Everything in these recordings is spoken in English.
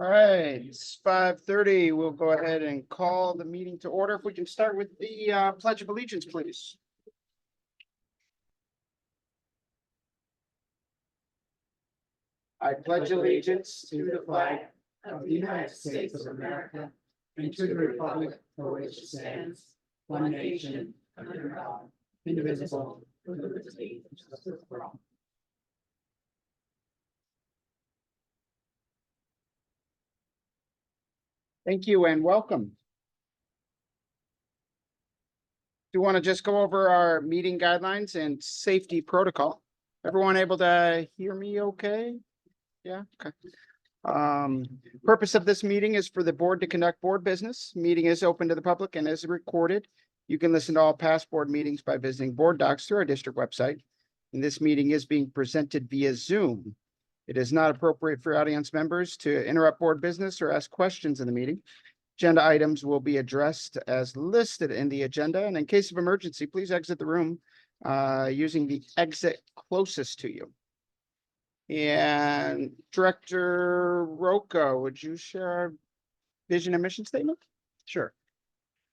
All right, it's 5:30. We'll go ahead and call the meeting to order. If we can start with the Pledge of Allegiance, please. I pledge allegiance to the flag of the United States of America and to the republic for which it stands, one nation, under God, indivisible, with liberty and justice for all. Thank you and welcome. Do you want to just go over our meeting guidelines and safety protocol? Everyone able to hear me okay? Yeah, okay. Purpose of this meeting is for the board to conduct board business. Meeting is open to the public and is recorded. You can listen to all past board meetings by visiting board docs through our district website. And this meeting is being presented via Zoom. It is not appropriate for audience members to interrupt board business or ask questions in the meeting. Agenda items will be addressed as listed in the agenda, and in case of emergency, please exit the room using the exit closest to you. And Director Roca, would you share our vision and mission statement? Sure.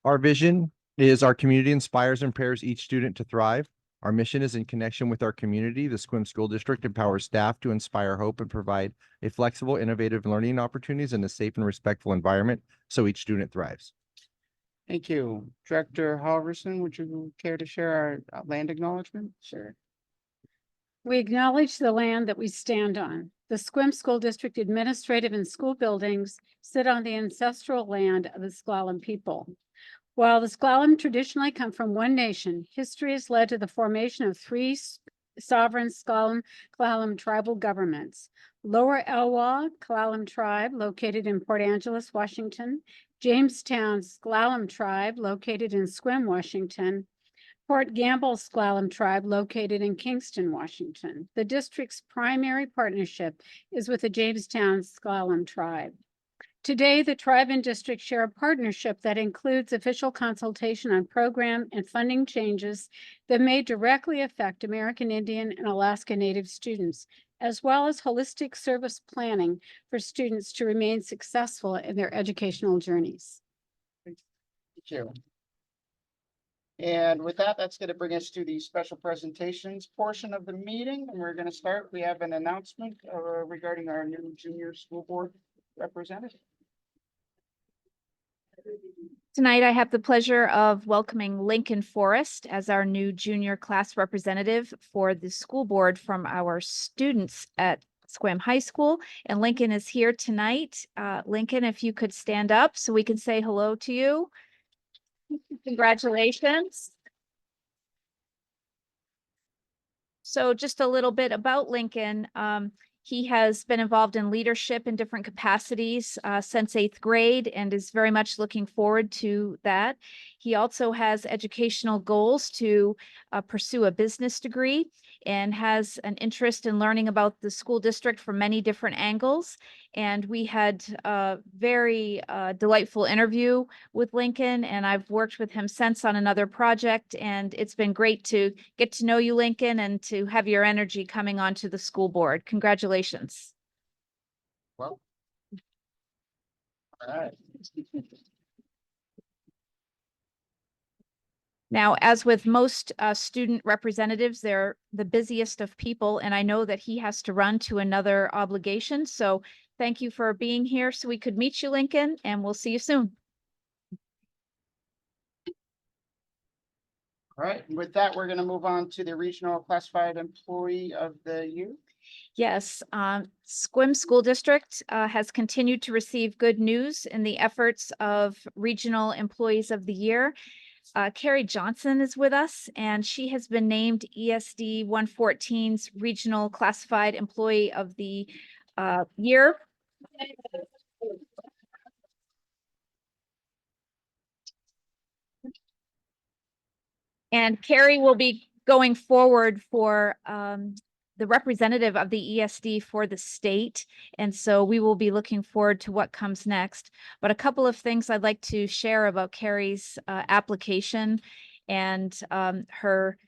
Our vision is our community inspires and prepares each student to thrive. Our mission is in connection with our community. The Sequim School District empowers staff to inspire hope and provide a flexible, innovative learning opportunities in a safe and respectful environment so each student thrives. Thank you. Director Halverson, would you care to share our land acknowledgement? Sure. We acknowledge the land that we stand on. The Sequim School District administrative and school buildings sit on the ancestral land of the S'Klallam people. While the S'Klallam traditionally come from one nation, history has led to the formation of three sovereign S'Klallam tribal governments. Lower Elwha S'Klallam tribe, located in Port Angeles, Washington. Jamestown S'Klallam tribe, located in Sequim, Washington. Port Gamble S'Klallam tribe, located in Kingston, Washington. The district's primary partnership is with the Jamestown S'Klallam tribe. Today, the tribe and district share a partnership that includes official consultation on program and funding changes that may directly affect American Indian and Alaska Native students, as well as holistic service planning for students to remain successful in their educational journeys. Thank you. And with that, that's going to bring us to the special presentations portion of the meeting. And we're going to start. We have an announcement regarding our new junior school board representative. Tonight, I have the pleasure of welcoming Lincoln Forrest as our new junior class representative for the school board from our students at Sequim High School. And Lincoln is here tonight. Lincoln, if you could stand up so we can say hello to you. Congratulations. So just a little bit about Lincoln. He has been involved in leadership in different capacities since 8th grade and is very much looking forward to that. He also has educational goals to pursue a business degree and has an interest in learning about the school district from many different angles. And we had a very delightful interview with Lincoln, and I've worked with him since on another project, and it's been great to get to know you, Lincoln, and to have your energy coming onto the school board. Congratulations. Well, all right. Now, as with most student representatives, they're the busiest of people, and I know that he has to run to another obligation. So thank you for being here so we could meet you, Lincoln, and we'll see you soon. All right. And with that, we're going to move on to the regional classified employee of the year. Yes, Sequim School District has continued to receive good news in the efforts of Regional Employees of the Year. Carrie Johnson is with us, and she has been named ESD 114's Regional Classified Employee of the Year. And Carrie will be going forward for the representative of the ESD for the state. And so we will be looking forward to what comes next. But a couple of things I'd like to share about Carrie's application and her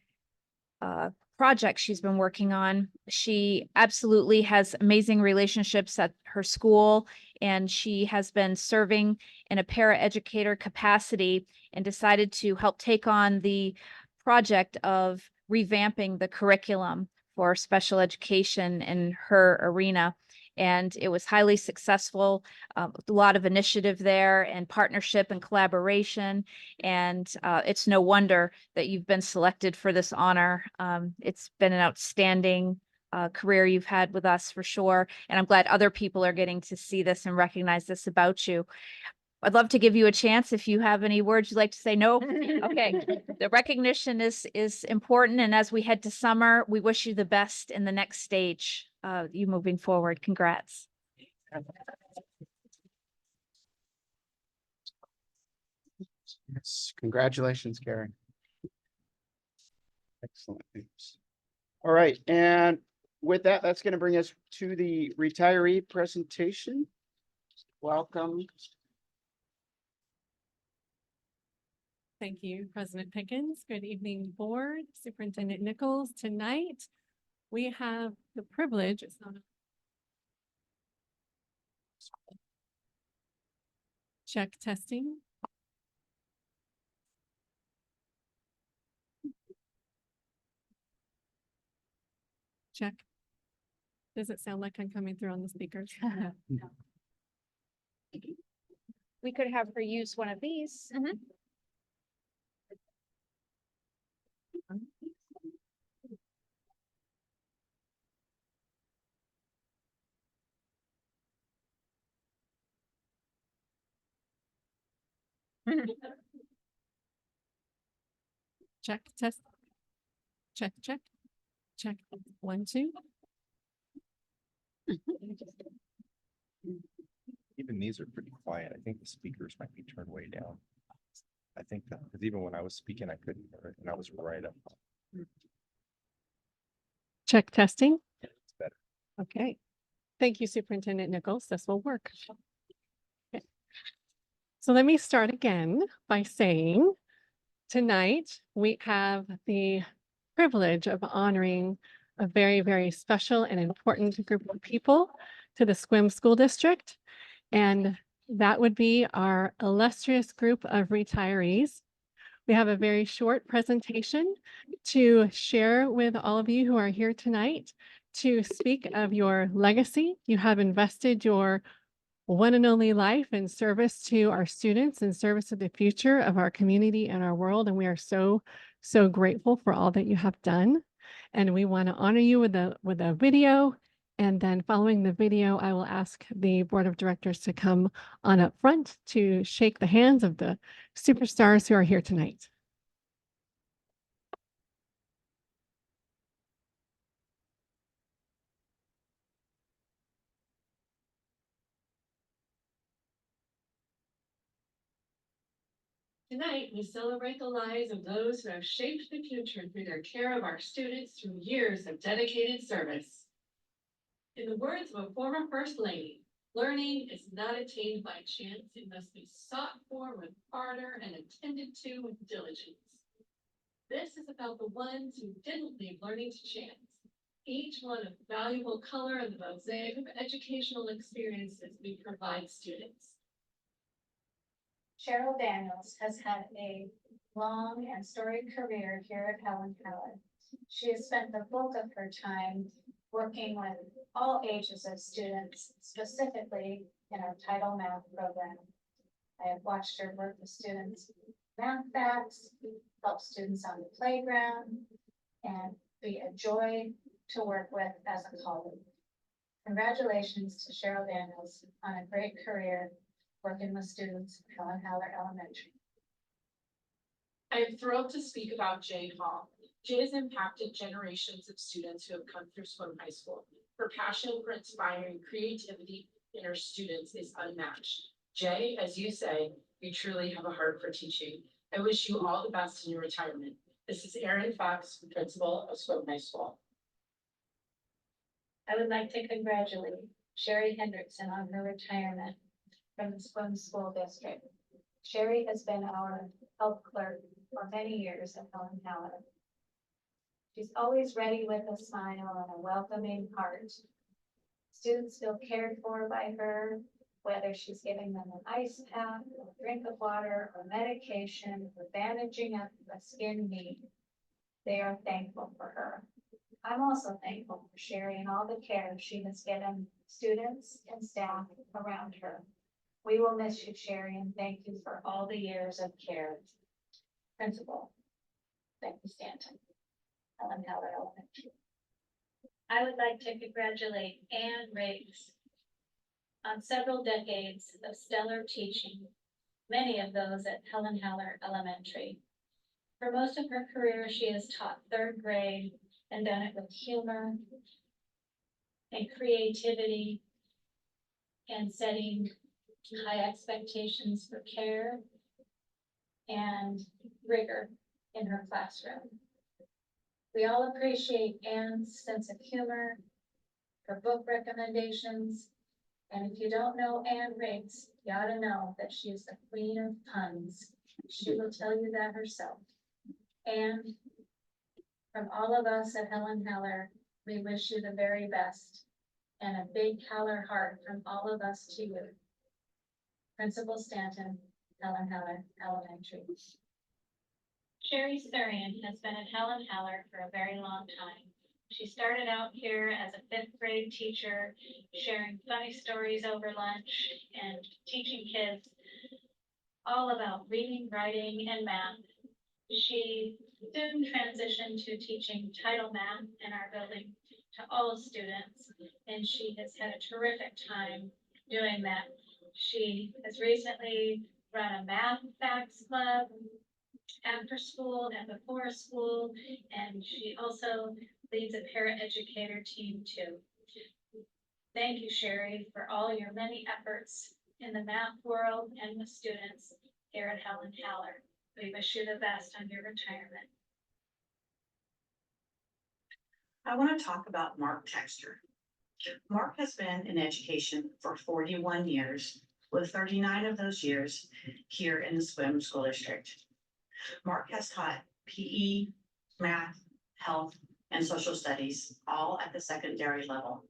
project she's been working on. She absolutely has amazing relationships at her school and she has been serving in a paraeducator capacity and decided to help take on the project of revamping the curriculum for special education in her arena. And it was highly successful, a lot of initiative there and partnership and collaboration. And it's no wonder that you've been selected for this honor. It's been an outstanding career you've had with us for sure. And I'm glad other people are getting to see this and recognize this about you. I'd love to give you a chance if you have any words you'd like to say. No? Okay. The recognition is important. And as we head to summer, we wish you the best in the next stage, you moving forward. Congrats. Yes, congratulations, Karen. Excellent news. All right, and with that, that's going to bring us to the retiree presentation. Welcome. Thank you, President Pickens. Good evening, Board, Superintendent Nichols. Tonight, we have the privilege, it's not check testing. Check. Does it sound like I'm coming through on the speakers? We could have her use one of these. Check, test. Check, check, check. 1, 2. Even these are pretty quiet. I think the speakers might be turned way down. I think that, because even when I was speaking, I couldn't hear it, and I was right up. Check testing. It's better. Okay. Thank you, Superintendent Nichols. This will work. Okay. So let me start again by saying tonight we have the privilege of honoring a very, very special and important group of people to the Sequim School District. And that would be our illustrious group of retirees. We have a very short presentation to share with all of you who are here tonight to speak of your legacy. You have invested your one and only life in service to our students and service to the future of our community and our world. And we are so, so grateful for all that you have done. And we want to honor you with a video. And then following the video, I will ask the board of directors to come on up front to shake the hands of the superstars who are here tonight. Tonight, we celebrate the lives of those who have shaped the future through their care of our students through years of dedicated service. In the words of a former First Lady, learning is not attained by chance. It must be sought for with ardor and attended to with diligence. This is about the ones who didn't leave learning to chance. Each one a valuable color in the mosaic of educational experiences we provide students. Cheryl Daniels has had a long and storied career here at Helen Keller. She has spent the bulk of her time working with all ages of students, specifically in our Title Math program. I have watched her work with students math facts, help students on the playground, and be a joy to work with as a colleague. Congratulations to Cheryl Daniels on a great career working with students at Helen Haller Elementary. I am thrilled to speak about Jay Hall. Jay has impacted generations of students who have come through Sequim High School. Her passion for inspiring creativity in her students is unmatched. Jay, as you say, you truly have a heart for teaching. I wish you all the best in your retirement. This is Erin Fox, principal of Sequim High School. I would like to congratulate Sherry Hendrickson on her retirement from the Sequim School District. Sherry has been our health clerk for many years at Helen Keller. She's always ready with a smile and a welcoming heart. Students feel cared for by her, whether she's giving them an ice pack, a drink of water, or medication, or bandaging up a skin need. They are thankful for her. I'm also thankful for Sherry and all the care she has given students and staff around her. We will miss you, Sherry, and thank you for all the years of care. Principal, thank you, Stanton. Helen Heller Elementary. I would like to congratulate Ann Riggs on several decades of stellar teaching, many of those at Helen Heller Elementary. For most of her career, she has taught third grade and done it with humor and creativity and setting high expectations for care and rigor in her classroom. We all appreciate Anne's sense of humor, her book recommendations, and if you don't know Ann Riggs, you ought to know that she is the queen of puns. She will tell you that herself. And from all of us at Helen Heller, we wish you the very best and a big Heller heart from all of us to you. Principal Stanton, Helen Heller Elementary. Sherry Surian has been at Helen Heller for a very long time. She started out here as a fifth grade teacher, sharing funny stories over lunch and teaching kids all about reading, writing, and math. She soon transitioned to teaching title math in our building to all students, and she has had a terrific time doing that. She has recently run a math facts club after school and before school, and she also leads a paraeducator team too. Thank you, Sherry, for all your many efforts in the math world and with students here at Helen Heller. We wish you the best on your retirement. I want to talk about Mark Texter. Mark has been in education for 41 years, with 39 of those years here in the SWIM School District. Mark has taught PE, math, health, and social studies, all at the secondary level.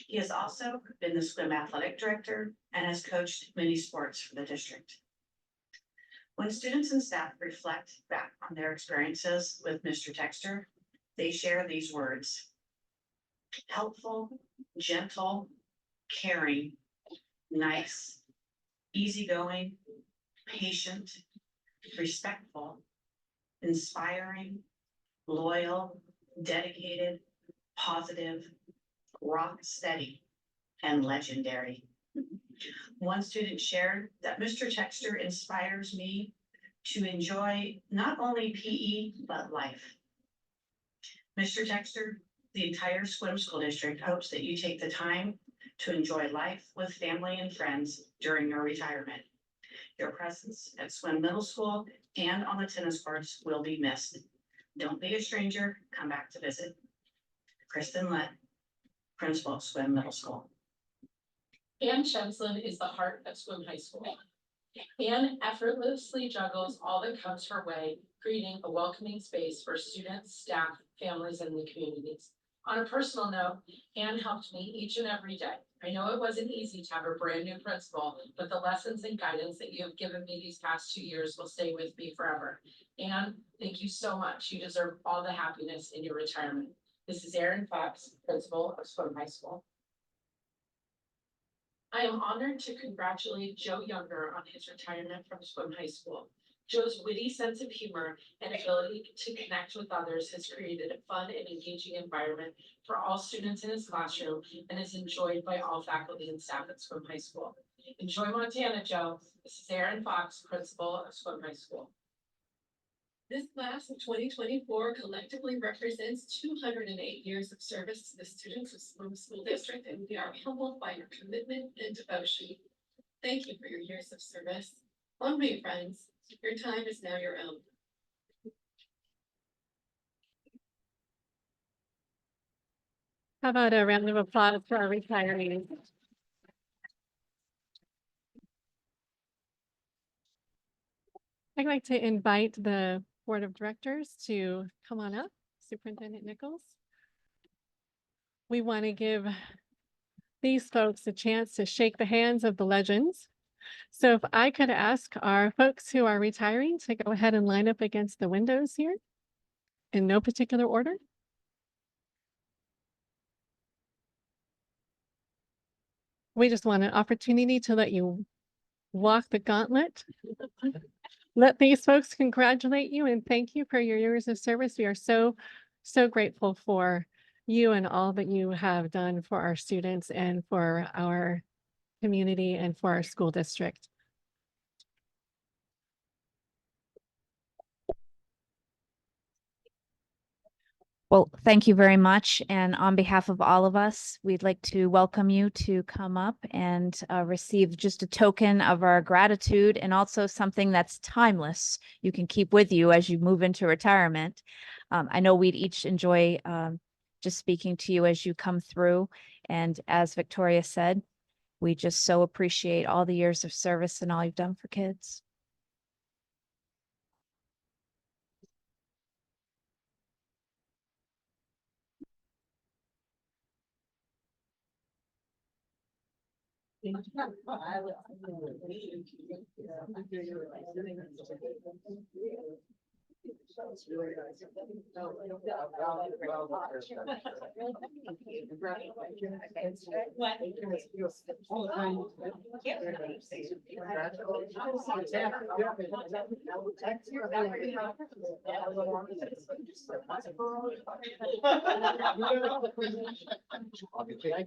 He has also been the SWIM athletic director and has coached many sports for the district. When students and staff reflect back on their experiences with Mr. Texter, they share these words: helpful, gentle, caring, nice, easygoing, patient, respectful, inspiring, loyal, dedicated, positive, rock steady, and legendary. One student shared that Mr. Texter inspires me to enjoy not only PE, but life. Mr. Texter, the entire SWIM School District hopes that you take the time to enjoy life with family and friends during your retirement. Your presence at SWIM Middle School and on the tennis courts will be missed. Don't be a stranger, come back to visit. Kristen Lett, Principal of SWIM Middle School. Ann Chenslin is the heart of Swim High School. Ann effortlessly juggles all that comes her way, creating a welcoming space for students, staff, families, and the communities. On a personal note, Ann helped me each and every day. I know it wasn't easy to have a brand new principal, but the lessons and guidance that you have given me these past 2 years will stay with me forever. Ann, thank you so much. You deserve all the happiness in your retirement. This is Erin Fox, Principal of Swim High School. I am honored to congratulate Joe Younger on his retirement from Swim High School. Joe's witty sense of humor and ability to connect with others has created a fun and engaging environment for all students in his classroom and is enjoyed by all faculty and staff at Swim High School. Enjoy Montana, Joe. This is Erin Fox, Principal of Swim High School. This class of 2024 collectively represents 208 years of service to the students of Swim School District, and we are humbled by your commitment and devotion. Thank you for your years of service. Long may, friends, your time is now your own. How about a round of applause for our retirees? I'd like to invite the Board of Directors to come on up, Superintendent Nichols. We want to give these folks a chance to shake the hands of the legends. So if I could ask our folks who are retiring to go ahead and line up against the windows here in no particular order. We just want an opportunity to let you walk the gauntlet. Let these folks congratulate you and thank you for your years of service. We are so grateful for you and all that you have done for our students and for our community and for our school district. Well, thank you very much. And on behalf of all of us, we'd like to welcome you to come up and receive just a token of our gratitude and also something that's timeless you can keep with you as you move into retirement. I know we'd each enjoy just speaking to you as you come through. And as Victoria said, we just so appreciate all the years of service and all you've done for kids. Thank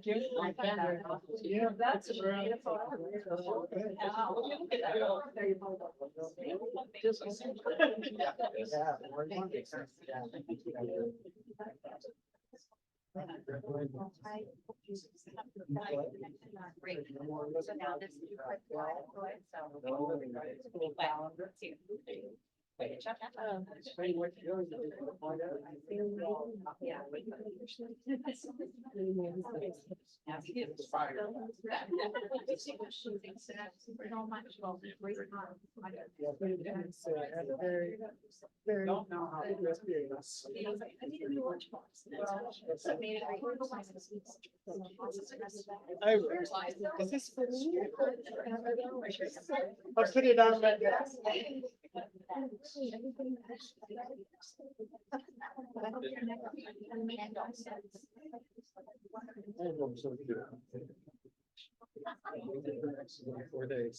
you. Yeah, that's I'll put it on my desk.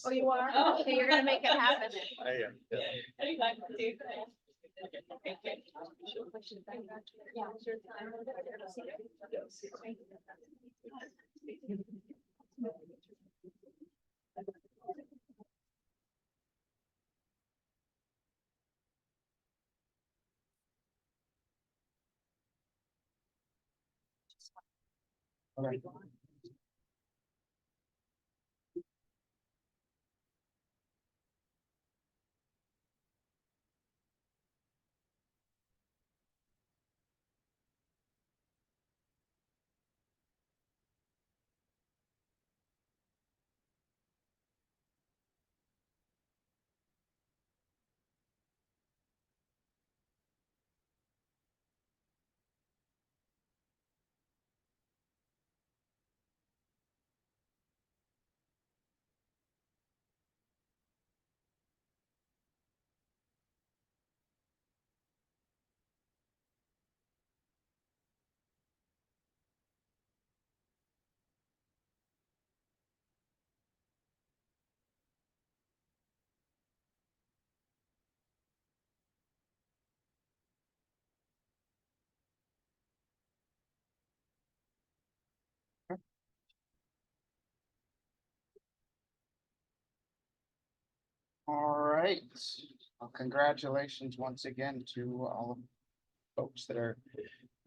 Oh, you are? Oh, okay, you're gonna make it happen. I am. All right. All right. Well, congratulations once again to all of the folks that are,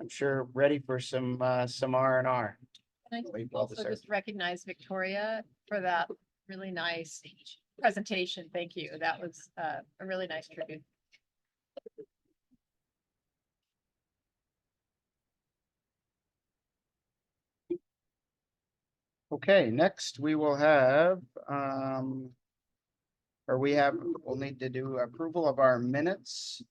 I'm sure, ready for some R&R. And Well, I also deserved. just recognize Victoria for that really nice presentation. Thank you. That was a really nice tribute. Okay, next we will have, we'll need to do approval of our minutes,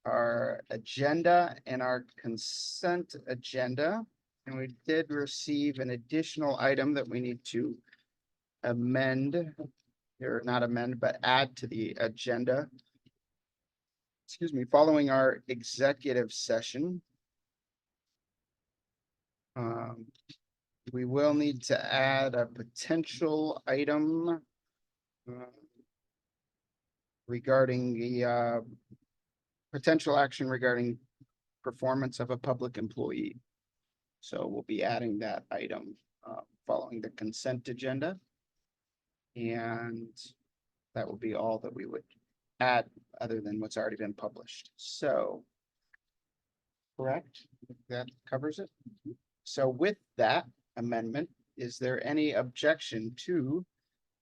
our agenda and our consent agenda. And we did receive an additional item that we need to amend, or not amend, but add to the agenda. Excuse me, following our executive session. We will need to add a potential item regarding the potential action regarding performance of a public employee. So we'll be adding that item following the consent agenda. And that will be all that we would add other than what's already been published. So correct, that covers it. So with that amendment, is there any objection to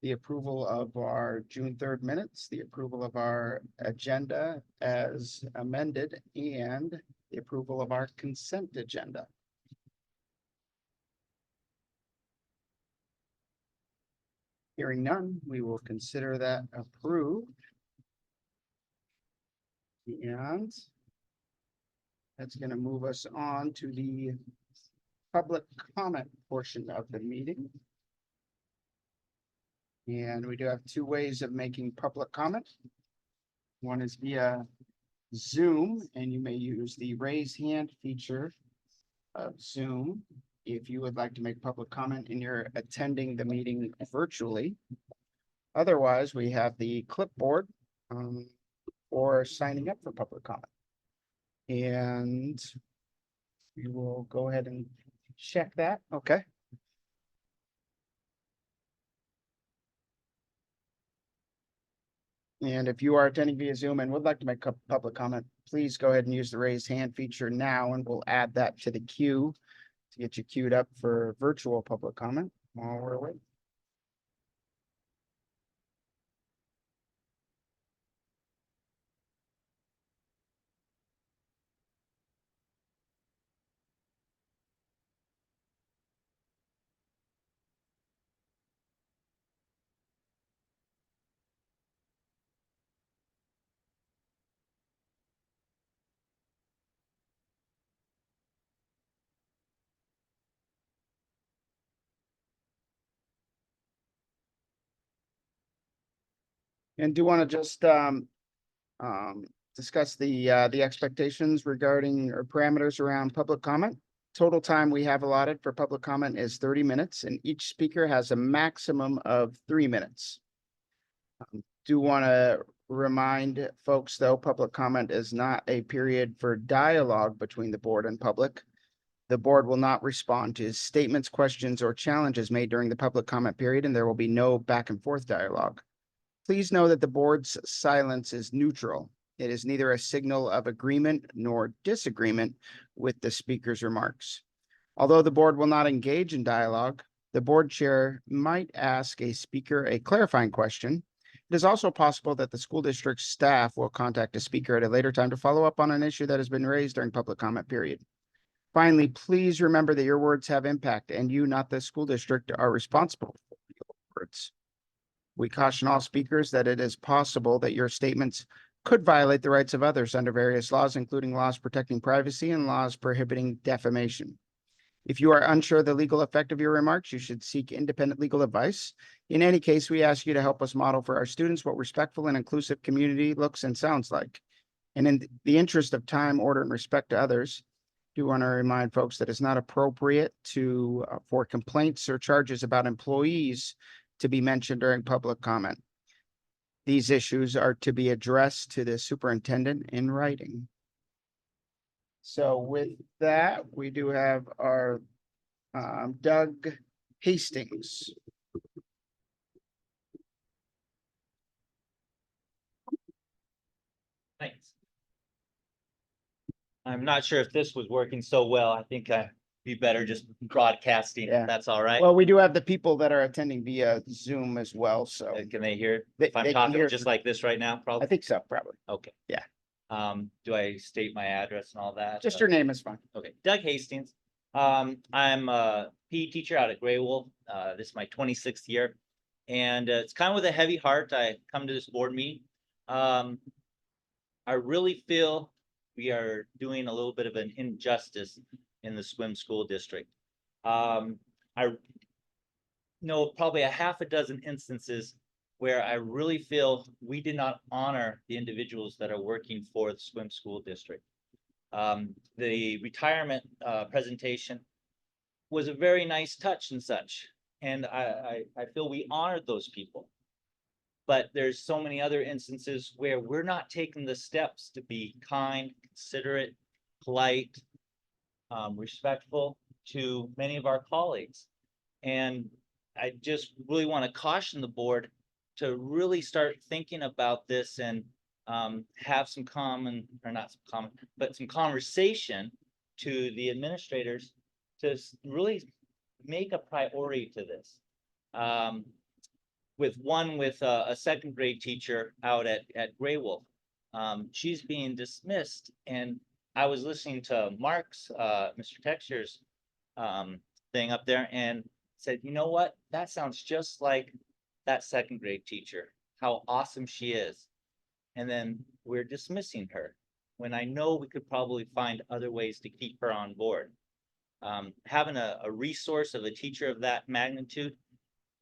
the approval of our June 3rd minutes, the approval of our agenda as amended, and the approval of our consent agenda? Hearing none, we will consider that approved. And that's going to move us on to the public comment portion of the meeting. And we do have two ways of making public comment. One is via Zoom, and you may use the raise hand feature of Zoom if you would like to make public comment and you're attending the meeting virtually. Otherwise, we have the clipboard for signing up for public comment. And we will go ahead and check that. Okay. And if you are attending via Zoom and would like to make a public comment, please go ahead and use the raise hand feature now, and we'll add that to the queue to get you queued up for virtual public comment while we're waiting. And do want to just discuss the expectations regarding or parameters around public comment. Total time we have allotted for public comment is 30 minutes, and each speaker has a maximum of 3 minutes. Do want to remind folks, though, public comment is not a period for dialogue between the board and public. The board will not respond to statements, questions, or challenges made during the public comment period, and there will be no back and forth dialogue. Please know that the board's silence is neutral. It is neither a signal of agreement nor disagreement with the speaker's remarks. Although the board will not engage in dialogue, the board chair might ask a speaker a clarifying question. It is also possible that the school district staff will contact a speaker at a later time to follow up on an issue that has been raised during public comment period. Finally, please remember that your words have impact, and you, not the school district, are responsible for your words. We caution all speakers that it is possible that your statements could violate the rights of others under various laws, including laws protecting privacy and laws prohibiting defamation. If you are unsure of the legal effect of your remarks, you should seek independent legal advice. In any case, we ask you to help us model for our students what respectful and inclusive community looks and sounds like. And in the interest of time, order, and respect to others, I do want to remind folks that it's not appropriate for complaints or charges about employees to be mentioned during public comment. These issues are to be addressed to the superintendent in writing. So with that, we do have our Doug Hastings. Thanks. I'm not sure if this was working so well. I think I'd be better just broadcasting, Yeah. if that's all right. Well, we do have the people that are attending via Zoom as well, so Can they hear? They- If I'm they can talking hear just through- like this right now, I probably? think so, probably. Okay. Yeah. Do I state my address and all that? Just your name is fine. Okay, Doug Hastings. I'm a PE teacher out at Grey Wolf. This is my 26th year. And it's kind of with a heavy heart I come to this board meeting. I really feel we are doing a little bit of an injustice in the Swim School District. I know probably a half a dozen instances where I really feel we did not honor the individuals that are working for the swim school district. The retirement presentation was a very nice touch and such, and I feel we honored those people. But there's so many other instances where we're not taking the steps to be kind, considerate, polite, respectful to many of our colleagues. And I just really want to caution the board to really start thinking about this and have some common, or not some common, but some conversation to the administrators to really make a priority to this. With a second grade teacher out at Gray Wolf, she's being dismissed, and I was listening to Mark's, Mr. Texture's thing up there and said, you know what? That sounds just like that second grade teacher, how awesome she is. And then we're dismissing her when I know we could probably find other ways to keep her on board. Having a resource of a teacher of that magnitude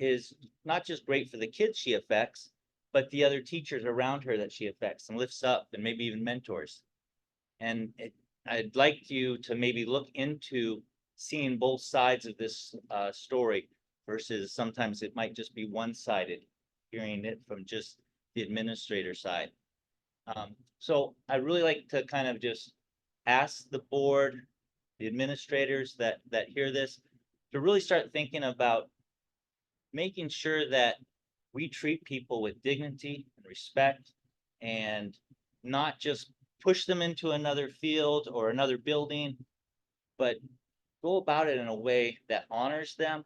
is not just great for the kids she affects, but the other teachers around her that she affects and lifts up and maybe even mentors. And I'd like you to maybe look into seeing both sides of this story versus sometimes it might just be one-sided, hearing it from just the administrator side. So I really like to kind of just ask the board, the administrators that hear this, to really start thinking about making sure that we treat people with dignity and respect and not just push them into another field or another building, but go about it in a way that honors them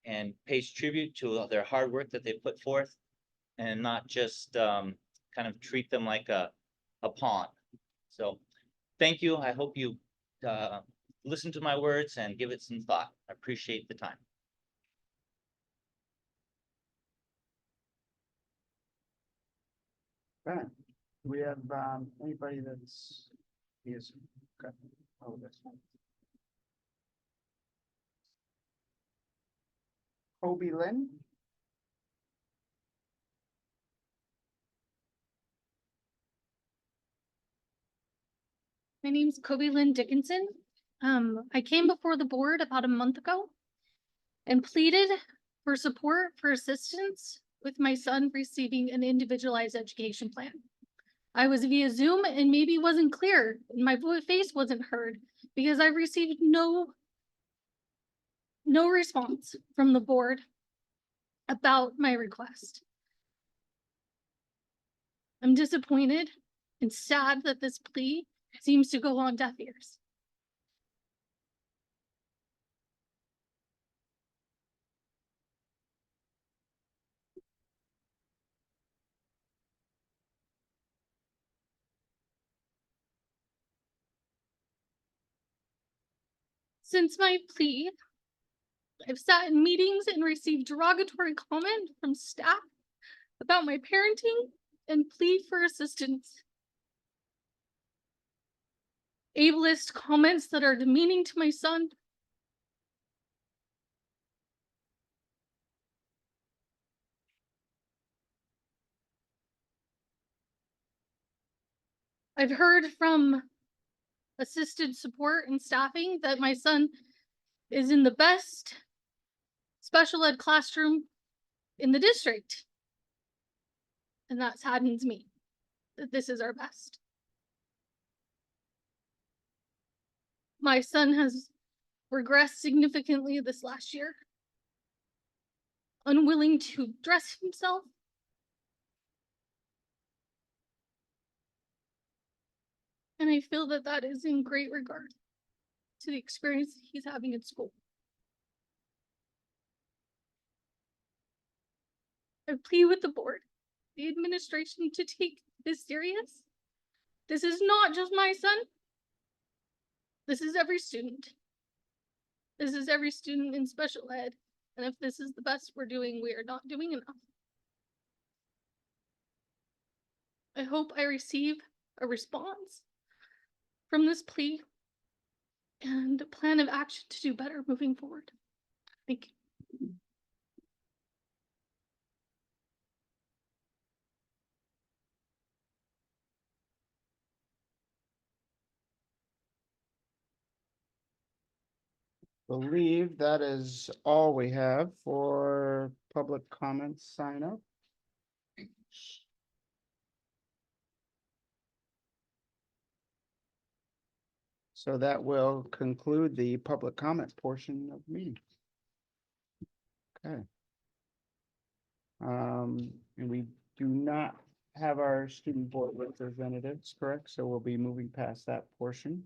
and pays tribute to their hard work that they put forth, and not just kind of treat them like a pawn. So thank you. I hope you listen to my words and give it some thought. I appreciate the time. Okay. Do we have anybody that's is okay. Oh, that's fine. Kobe Lynn. My name's Kobe Lynn Dickinson. I came before the board about a month ago and pleaded for support for assistance with my son receiving an individualized education plan. I was via Zoom and maybe wasn't clear. My face wasn't heard because I received no response from the board about my request. I'm disappointed and sad that this plea seems to go on deaf ears. Since my plea, I've sat in meetings and received derogatory comment from staff about my parenting and plead for assistance. Ableist comments that are demeaning to my son. I've heard from assisted support and staffing that my son is in the best special ed classroom in the district. And that saddens me that this is our best. My son has regressed significantly this last year, unwilling to dress himself, and I feel that that is in great regard to the experience he's having at school. I plead with the board, the administration, to take this serious. This is not just my son. This is every student. This is every student in special ed. And if this is the best we're doing, we are not doing enough. I hope I receive a response from this plea and a plan of action to do better moving forward. Thank you. Believe that is all we have for public comments sign up. So that will conclude the public comment portion of the meeting. Okay. And we do not have our student board representatives, correct? So we'll be moving past that portion.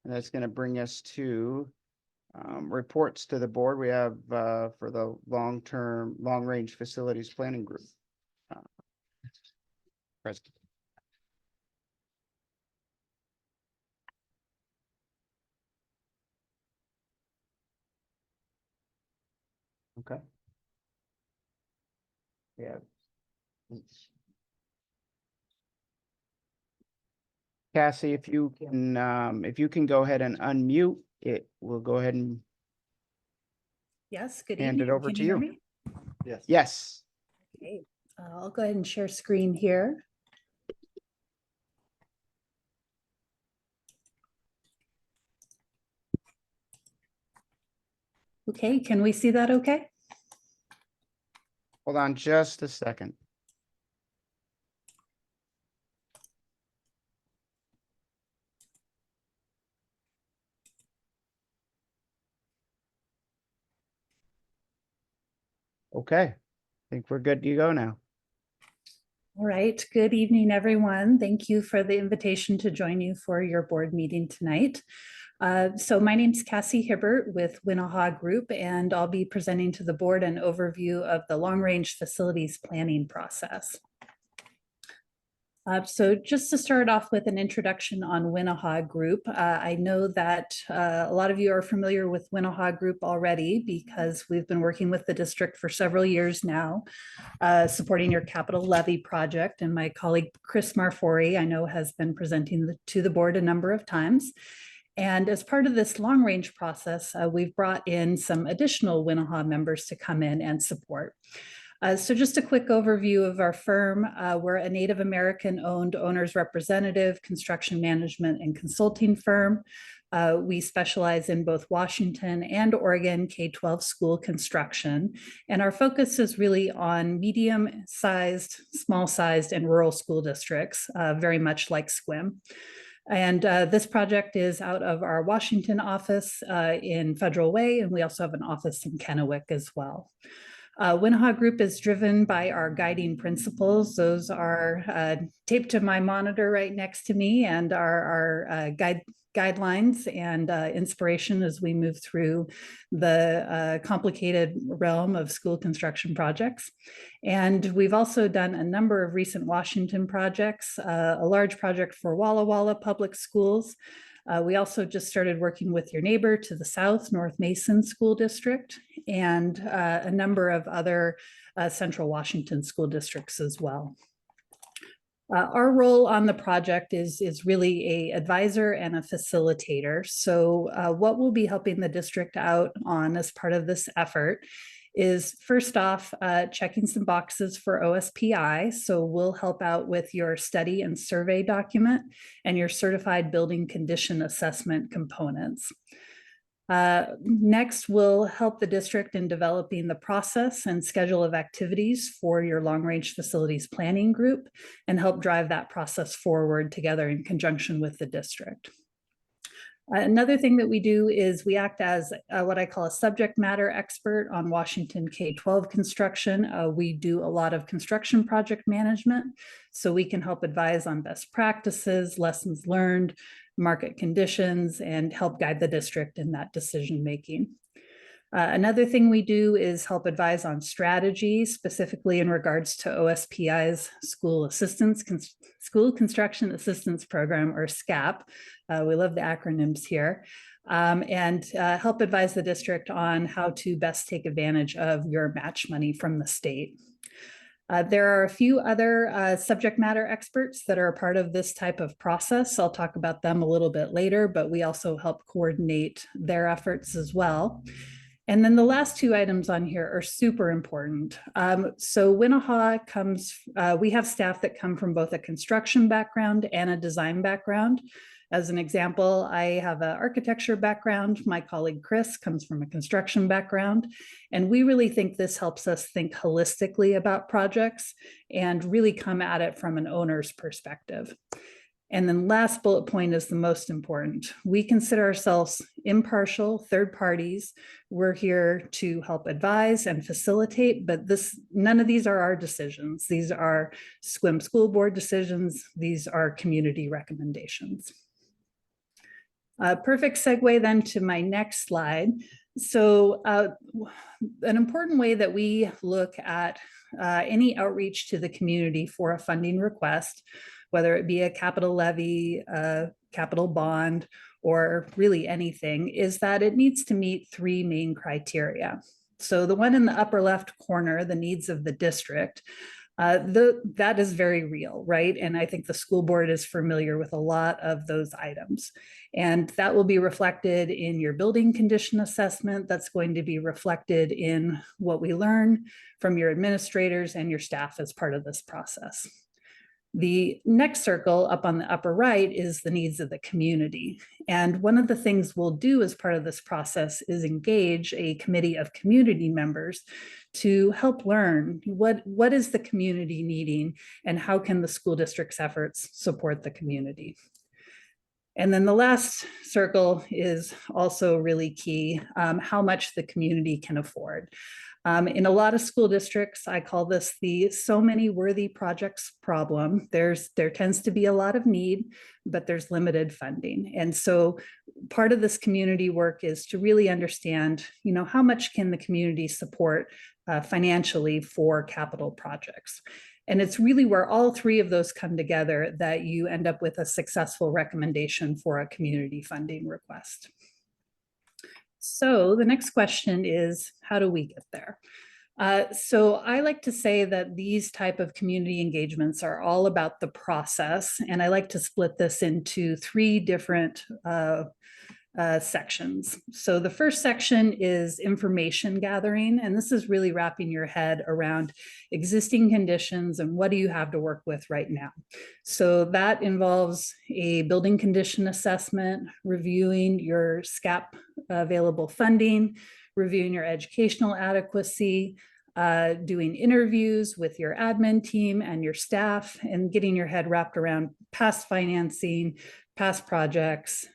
And that's going to bring us to reports to the board. We have for the long-range facilities planning group. President. Okay. Yeah. Cassie, if you can go ahead and unmute it, we'll go ahead and Yes, good hand it evening. over Can to you hear you. me? Yes. Yes. Okay, I'll go ahead and share screen here. Okay, can we see that okay? Hold on just a second. Okay, I think we're good to go now. All right, good evening, everyone. Thank you for the invitation to join you for your board meeting tonight. So my name's Cassie Hibbert with Winnahaw Group, and I'll be presenting to the board an overview of the long-range facilities planning process. So just to start off with an introduction on Winnahaw Group, I know that a lot of you are familiar with Winnahaw Group already because we've been working with the district for several years now, supporting your capital levy project. And my colleague, Chris Marfori, I know has been presenting to the board a number of times. And as part of this long range process, we've brought in some additional Winnahaw members to come in and support. So just a quick overview of our firm. We're a Native American owned owners representative, construction management and consulting firm. We specialize in both Washington and Oregon K-12 school construction. And our focus is really on medium-sized, small-sized, and rural school districts, very much like SQUIM. And this project is out of our Washington office in Federal Way, and we also have an office in Kennewick as well. Winnahaw Group is driven by our guiding principles. Those are taped to my monitor right next to me and our guidelines and inspiration as we move through the complicated realm of school construction projects. And we've also done a number of recent Washington projects, a large project for Walla Walla Public Schools. We also just started working with your neighbor to the south, North Mason School District, and a number of other Central Washington school districts as well. Our role on the project is really an advisor and a facilitator. So what we'll be helping the district out on as part of this effort is first off, checking some boxes for OSPI. So we'll help out with your study and survey document and your certified building condition assessment components. Next, we'll help the district in developing the process and schedule of activities for your long-range facilities planning group and help drive that process forward together in conjunction with the district. Another thing that we do is we act as what I call a subject matter expert on Washington K-12 construction. We do a lot of construction project management, so we can help advise on best practices, lessons learned, market conditions, and help guide the district in that decision making. Another thing we do is help advise on strategy, specifically in regards to OSPI's School Construction Assistance Program, or SCAP. We love the acronyms here. And help advise the district on how to best take advantage of your match money from the state. There are a few other subject matter experts that are a part of this type of process. I'll talk about them a little bit later, but we also help coordinate their efforts as well. And then the last two items on here are super important. So Winnahaw comes, we have staff that come from both a construction background and a design background. As an example, I have an architecture background. My colleague Chris comes from a construction background. And we really think this helps us think holistically about projects and really come at it from an owner's perspective. And then last bullet point is the most important. We consider ourselves impartial third parties. We're here to help advise and facilitate, but none of these are our decisions. These are SQUIM school board decisions. These are community recommendations. Perfect segue then to my next slide. So an important way that we look at any outreach to the community for a funding request, whether it be a capital levy, a capital bond, or really anything, is that it needs to meet three main criteria. So the one in the upper left corner, the needs of the district, that is very real, right? And I think the school board is familiar with a lot of those items. And that will be reflected in your building condition assessment. That's going to be reflected in what we learn from your administrators and your staff as part of this process. The next circle up on the upper right is the needs of the community. And one of the things we'll do as part of this process is engage a committee of community members to help learn what is the community needing and how can the school district's efforts support the community. And then the last circle is also really key, how much the community can afford. In a lot of school districts, I call this the so many worthy projects problem. There tends to be a lot of need, but there's limited funding. And so part of this community work is to really understand, how much can the community support financially for capital projects. And it's really where all three of those come together that you end up with a successful recommendation for a community funding request. So the next question is, how do we get there? So I like to say that these type of community engagements are all about the process. And I like to split this into three different sections. So the first section is information gathering, and this is really wrapping your head around existing conditions and what do you have to work with right now. So that involves a building condition assessment, reviewing your SCAP available funding, reviewing your educational adequacy, doing interviews with your admin team and your staff, and getting your head wrapped around past financing, past projects,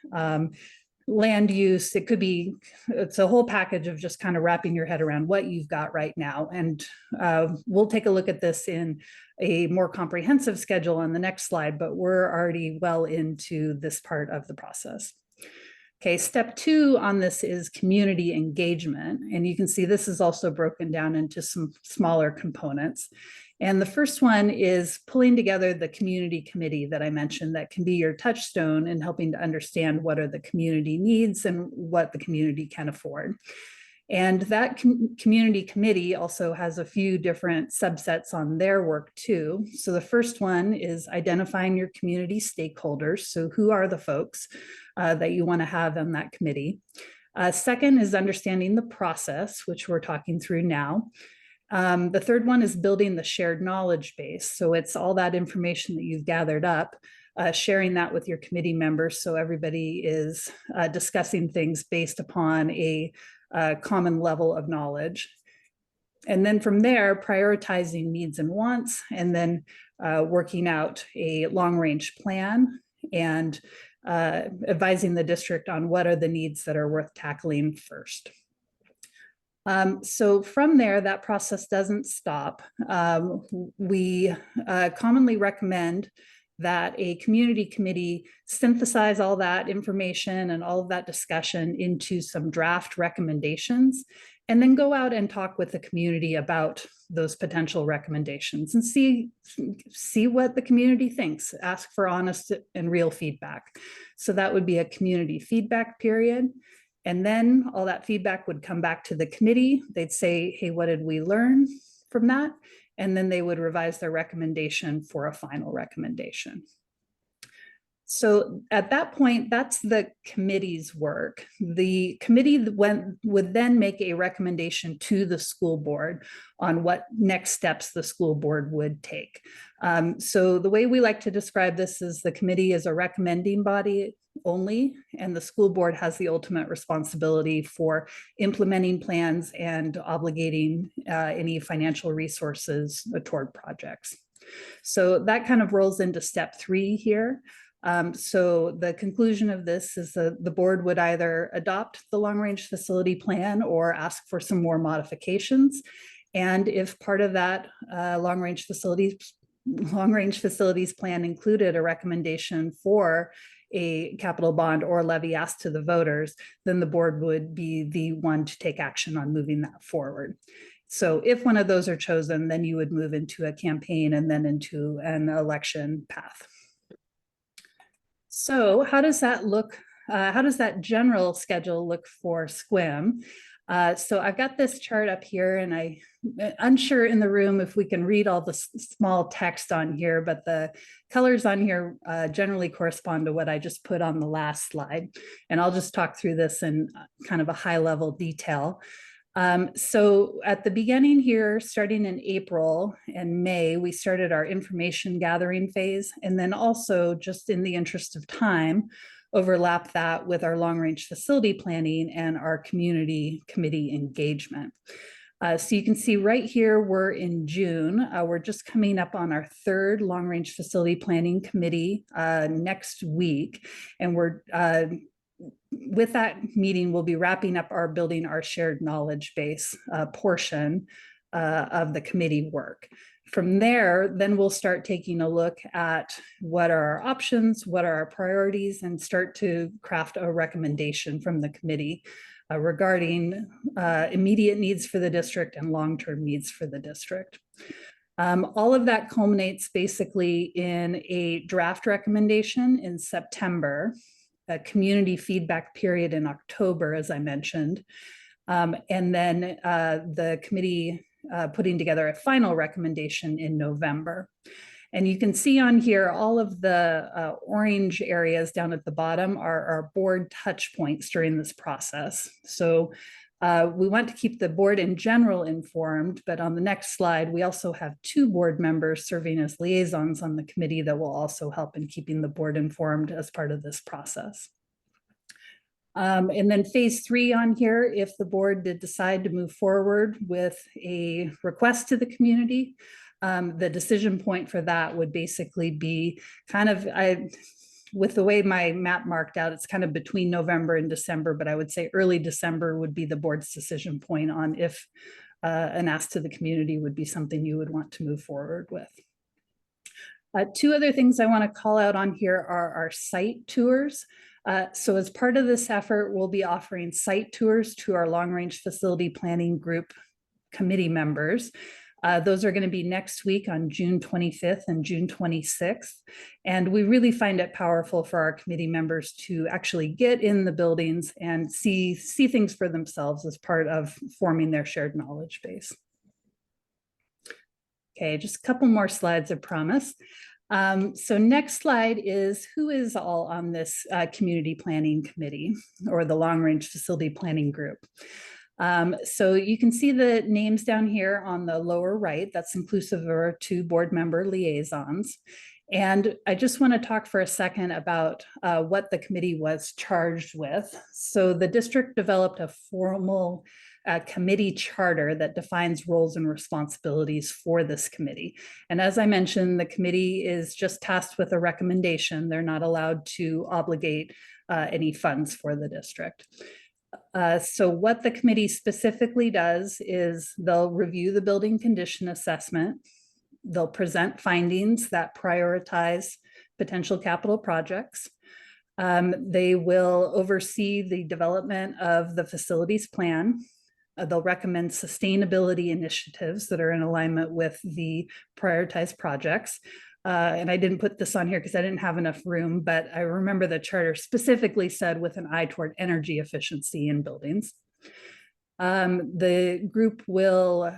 land use. It's a whole package of just kind of wrapping your head around what you've got right now. And we'll take a look at this in a more comprehensive schedule on the next slide, but we're already well into this part of the process. Okay, step 2 on this is community engagement. And you can see this is also broken down into some smaller components. And the first one is pulling together the community committee that I mentioned that can be your touchstone in helping to understand what are the community needs and what the community can afford. And that community committee also has a few different subsets on their work too. So the first one is identifying your community stakeholders. So who are the folks that you want to have on that committee? Second is understanding the process, which we're talking through now. The third one is building the shared knowledge base. So it's all that information that you've gathered up, sharing that with your committee members so everybody is discussing things based upon a common level of knowledge. And then from there, prioritizing needs and wants, and then working out a long-range plan and advising the district on what are the needs that are worth tackling first. So from there, that process doesn't stop. We commonly recommend that a community committee synthesize all that information and all of that discussion into some draft recommendations, and then go out and talk with the community about those potential recommendations and see what the community thinks. Ask for honest and real feedback. So that would be a community feedback period. And then all that feedback would come back to the committee. They'd say, hey, what did we learn from that? and then they would revise their recommendation for a final recommendation. So at that point, that's the committee's work. The committee would then make a recommendation to the school board on what next steps the school board would take. So the way we like to describe this is the committee is a recommending body only, and the school board has the ultimate responsibility for implementing plans and obligating any financial resources toward projects. So that kind of rolls into step 3 here. So the conclusion of this is that the board would either adopt the long-range facility plan or ask for some more modifications. And if part of that long-range facilities plan included a recommendation for a capital bond or levy asked to the voters, then the board would be the one to take action on moving that forward. So if one of those are chosen, then you would move into a campaign and then into an election path. So how does that look? How does that general schedule look for SQUIM? So I've got this chart up here, and I'm unsure in the room if we can read all the small text on here, but the colors on here generally correspond to what I just put on the last slide. And I'll just talk through this in kind of a high level detail. So at the beginning here, starting in April and May, we started our information gathering phase, and then also, just in the interest of time, overlap that with our long-range facility planning and our community committee engagement. So you can see right here, we're in June. We're just coming up on our 3rd long-range facility planning committee next week, and we're with that meeting, we'll be wrapping up our building our shared knowledge base portion of the committee work. From there, then we'll start taking a look at what are our options, what are our priorities, and start to craft a recommendation from the committee regarding immediate needs for the district and long-term needs for the district. All of that culminates basically in a draft recommendation in September, a community feedback period in October, as I mentioned, and then the committee putting together a final recommendation in November. And you can see on here, all of the orange areas down at the bottom are our board touch points during this process. So we want to keep the board in general informed, but on the next slide, we also have 2 board members serving as liaisons on the committee that will also help in keeping the board informed as part of this process. And then phase 3 on here, if the board did decide to move forward with a request to the community, the decision point for that would basically be kind of, with the way my map marked out, it's kind of between November and December, but I would say early December would be the board's decision point on if an ask to the community would be something you would want to move forward with. 2 other things I want to call out on here are our site tours. So as part of this effort, we'll be offering site tours to our long-range facility planning group committee members. Those are going to be next week on June 25th and June 26th. And we really find it powerful for our committee members to actually get in the buildings and see things for themselves as part of forming their shared knowledge base. Okay, just a couple more slides, I promise. So next slide is who is all on this community planning committee or the long-range facility planning group. So you can see the names down here on the lower right. That's inclusive of our 2 board member liaisons. And I just want to talk for a second about what the committee was charged with. So the district developed a formal committee charter that defines roles and responsibilities for this committee. And as I mentioned, the committee is just tasked with a recommendation. They're not allowed to obligate any funds for the district. So what the committee specifically does is they'll review the building condition assessment. They'll present findings that prioritize potential capital projects. They will oversee the development of the facilities plan. They'll recommend sustainability initiatives that are in alignment with the prioritized projects. And I didn't put this on here because I didn't have enough room, but I remember the charter specifically said with an eye toward energy efficiency in buildings. The group will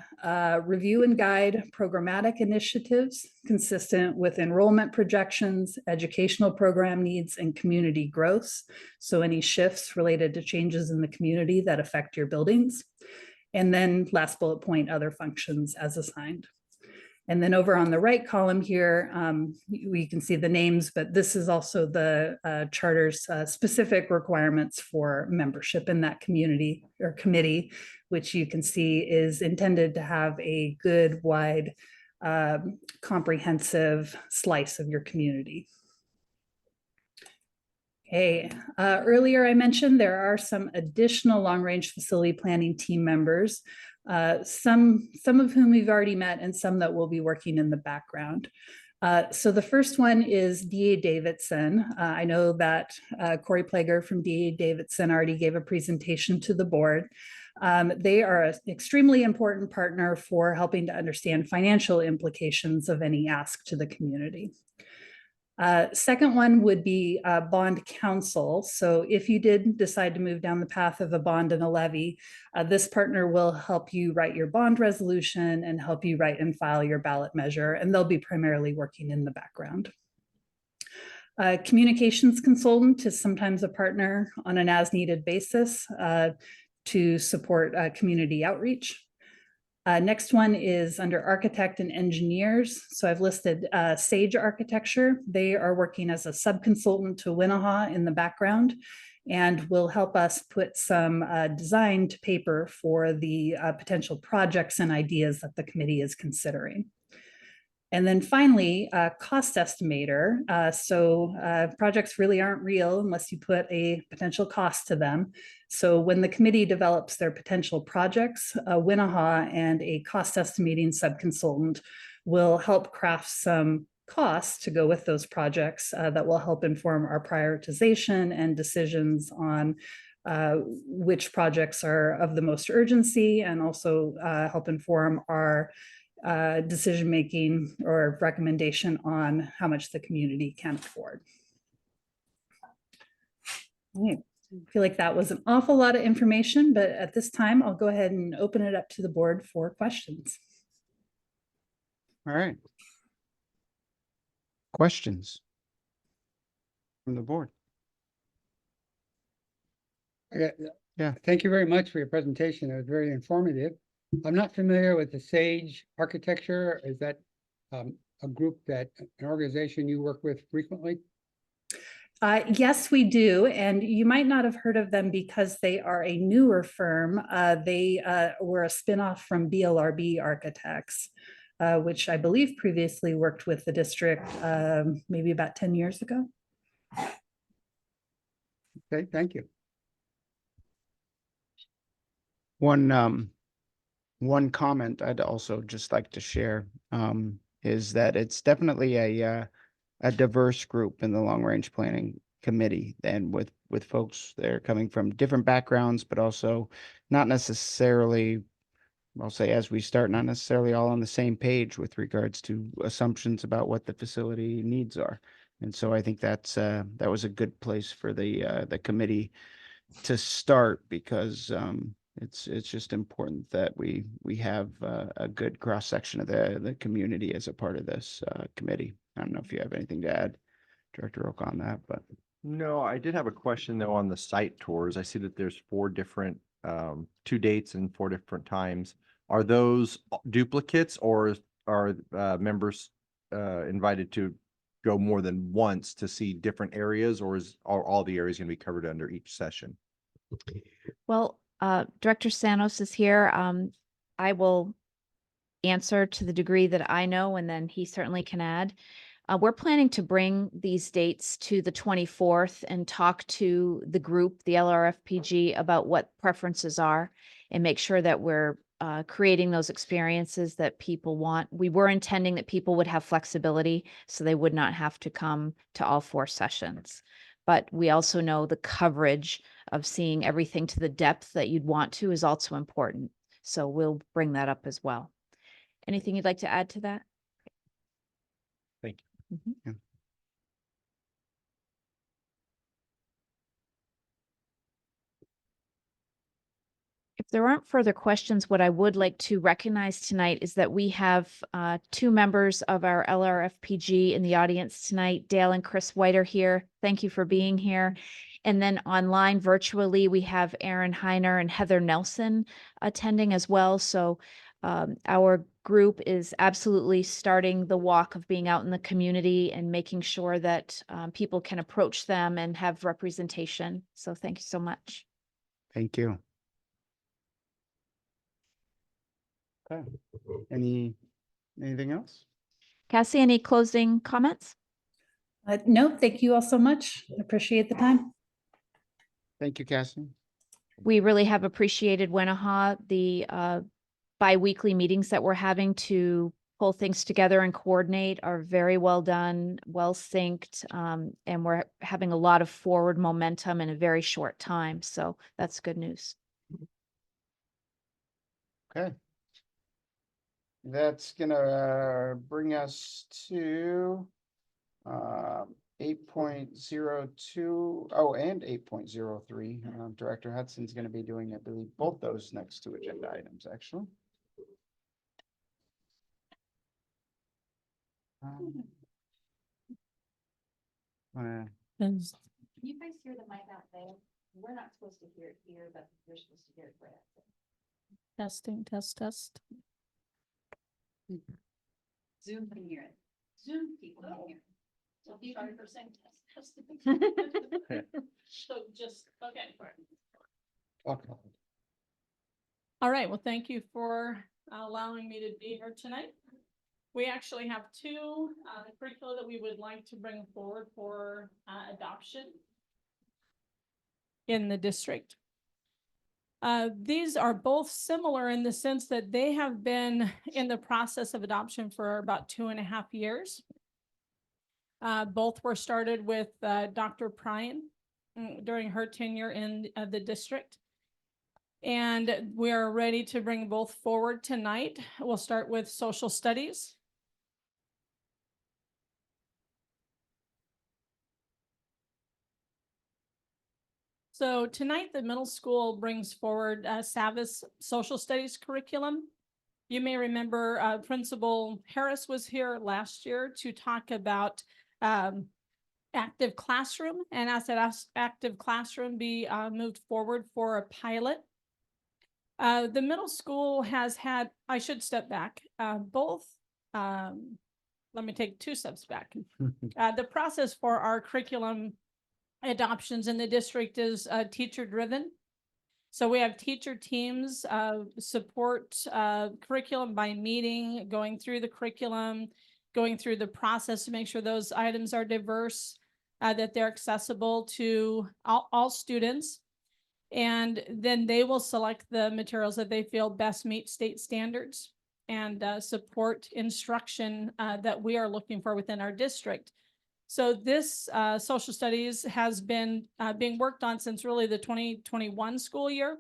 review and guide programmatic initiatives consistent with enrollment projections, educational program needs, and community growth. So any shifts related to changes in the community that affect your buildings. And then last bullet point, other functions as assigned. And then over on the right column here, we can see the names, but this is also the charter's specific requirements for membership in that community or committee, which you can see is intended to have a good, wide, comprehensive slice of your community. Okay, earlier I mentioned there are some additional long-range facility planning team members, some of whom we've already met and some that will be working in the background. So the first one is DA Davidson. I know that Corey Plager from DA Davidson already gave a presentation to the board. They are an extremely important partner for helping to understand financial implications of any ask to the community. Second one would be bond counsel. So if you did decide to move down the path of a bond and a levy, this partner will help you write your bond resolution and help you write and file your ballot measure, and they'll be primarily working in the background. Communications consultant is sometimes a partner on an as-needed basis to support community outreach. Next one is under architect and engineers. So I've listed Sage Architecture. They are working as a subconsultant to Winnahaw in the background and will help us put some design to paper for the potential projects and ideas that the committee is considering. And then finally, cost estimator. Projects really aren't real unless you put a potential cost to them. So when the committee develops their potential projects, Winnahaw and a cost estimating subconsultant will help craft some costs to go with those projects that will help inform our prioritization and decisions on which projects are of the most urgency, and also help inform our decision-making or recommendation on how much the community can afford. I feel like that was an awful lot of information, but at this time, I'll go ahead and open it up to the board for questions. All right. Questions from the board? Yeah, thank you very much for your presentation. It was very informative. I'm not familiar with the Sage Architecture. Is that a group an organization you work with frequently? Yes, we do. And you might not have heard of them because they are a newer firm. They were a spinoff from BLRB Architects, which I believe previously worked with the district maybe about 10 years ago. Okay, thank you. One comment I'd also just like to share is that it's definitely a diverse group in the long range planning committee, and with folks that are coming from different backgrounds, but also not necessarily, I'll say as we start, not necessarily all on the same page with regards to assumptions about what the facility needs are. And so I think that was a good place for the committee to start, because it's just important that we have a good cross section of the community as a part of this committee. I don't know if you have anything to add, Director Oak, on that, but. No, I did have a question though on the site tours. I see that there's 4 different, 2 dates and 4 different times. Are those duplicates, or are members invited to go more than once to see different areas, or are all the areas going to be covered under each session? Well, Director Sanos is here. I will answer to the degree that I know, and then he certainly can add. We're planning to bring these dates to the 24th and talk to the group, the LRFPG, about what preferences are, and make sure that we're creating those experiences that people want. We were intending that people would have flexibility, so they would not have to come to all 4 sessions. But we also know the coverage of seeing everything to the depth that you'd want to is also important. So we'll bring that up as well. Anything you'd like to add to that? Thank you. Mm-hmm. Yeah. If there aren't further questions, what I would like to recognize tonight is that we have two members of our LRFPG in the audience tonight, Dale and Chris White are here. Thank you for being here. And then online virtually, we have Aaron Heiner and Heather Nelson attending as well. So our group is absolutely starting the walk of being out in the community and making sure that people can approach them and have representation. So thank you so much. Thank you. Okay. Anything else? Cassie, any closing comments? No, thank you all so much. Appreciate the time. Thank you, Cassie. We really have appreciated Winnehaw, the bi-weekly meetings that we're having to pull things together and coordinate are very well done, well synced, and we're having a lot of forward momentum in a very short time. So that's good news. Okay. That's gonna bring us to 8.02, and 8.03. Director Hudson's gonna be doing, I believe, both those next two agenda items, actually. You guys hear the mic out there? We're not supposed to hear it here, but you're supposed to hear it right. Testing, test. Zoom can hear it. Zoom people can hear it. So be sorry for saying test. So just, okay. Okay. All right, well, thank you for allowing me to be here tonight. We actually have two curricula that we would like to bring forward for adoption in the district. These are both similar in the sense that they have been in the process of adoption for about 2.5 years. Both were started with Dr. Pryan during her tenure in the district. And we are ready to bring both forward tonight. We'll start with social studies. So tonight, the middle school brings forward Savas social studies curriculum. You may remember Principal Harris was here last year to talk about active classroom, and asked that active classroom be moved forward for a pilot. The middle school has had, I should step back, let me take 2 steps back. The process for our curriculum adoptions in the district is teacher driven. So we have teacher teams support curriculum by meeting, going through the curriculum, going through the process to make sure those items are diverse, that they're accessible to all students. And then they will select the materials that they feel best meet state standards and support instruction that we are looking for within our district. So this social studies has been being worked on since really the 2021 school year.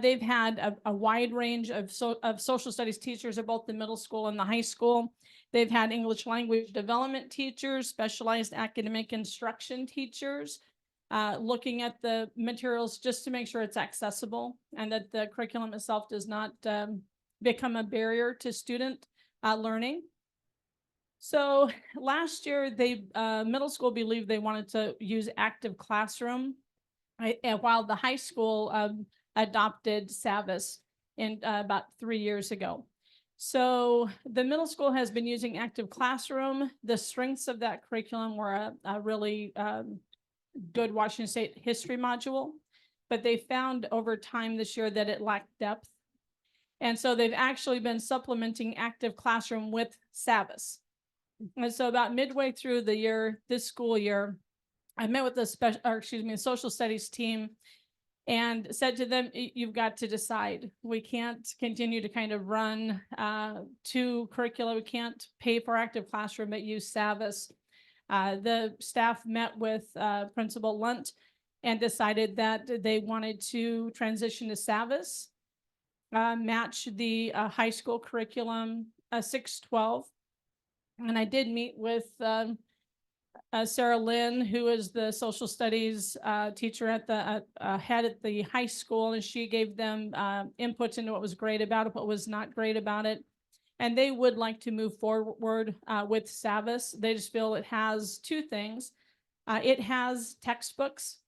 They've had a wide range of social studies teachers at both the middle school and the high school. They've had English language development teachers, specialized academic instruction teachers, looking at the materials just to make sure it's accessible and that the curriculum itself does not become a barrier to student learning. So last year, middle school believed they wanted to use active classroom, and while the high school adopted Savas in about 3 years ago. So the middle school has been using active classroom. The strengths of that curriculum were a really good Washington State history module, but they found over time this year that it lacked depth. And so they've actually been supplementing active classroom with Savas. And so about midway through the year, this school year, I met with the social studies team and said to them, you've got to decide. We can't continue to kind of run 2 curricula. We can't pay for active classroom, but use Savas. The staff met with Principal Lunt and decided that they wanted to transition to Savas, match the high school curriculum 612. And I did meet with Sarah Lynn, who is the social studies teacher at the head at the high school, and she gave them inputs into what was great about it, what was not great about it. And they would like to move forward with Savvis. They just feel it has two things. It has textbooks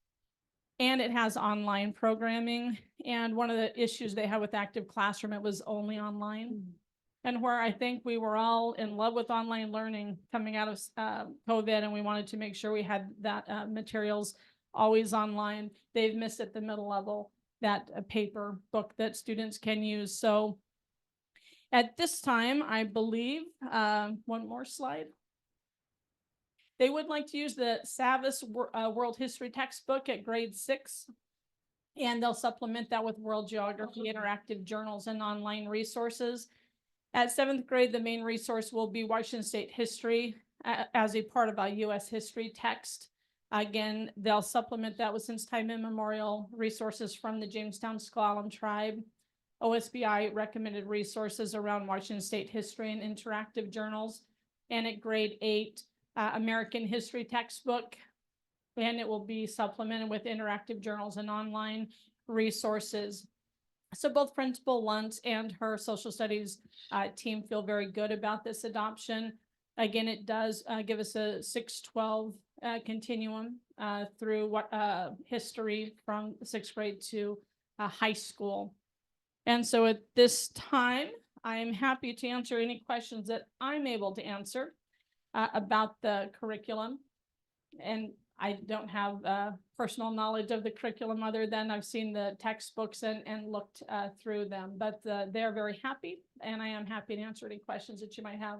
and it has online programming. And one of the issues they had with Active Classroom, it was only online. And where I think we were all in love with online learning coming out of COVID, and we wanted to make sure we had that materials always online. They've missed at the middle level that paper book that students can use. So at this time, I believe, one more slide. They would like to use the Savvis World History textbook at grade 6. And they'll supplement that with World Geography, interactive journals, and online resources. At 7th grade, the main resource will be Washington State history as a part of a U.S. history text. Again, they'll supplement that with since time immemorial resources from the Jamestown S'Klallam tribe, OSBI recommended resources around Washington State history and interactive journals. And at grade 8, American history textbook, and it will be supplemented with interactive journals and online resources. So both Principal Luntz and her social studies team feel very good about this adoption. Again, it does give us a 6-12 continuum through what history from 6th grade to high school. And so at this time, I am happy to answer any questions that I'm able to answer about the curriculum. And I don't have personal knowledge of the curriculum other than I've seen the textbooks and looked through them, but they're very happy, and I am happy to answer any questions that you might have.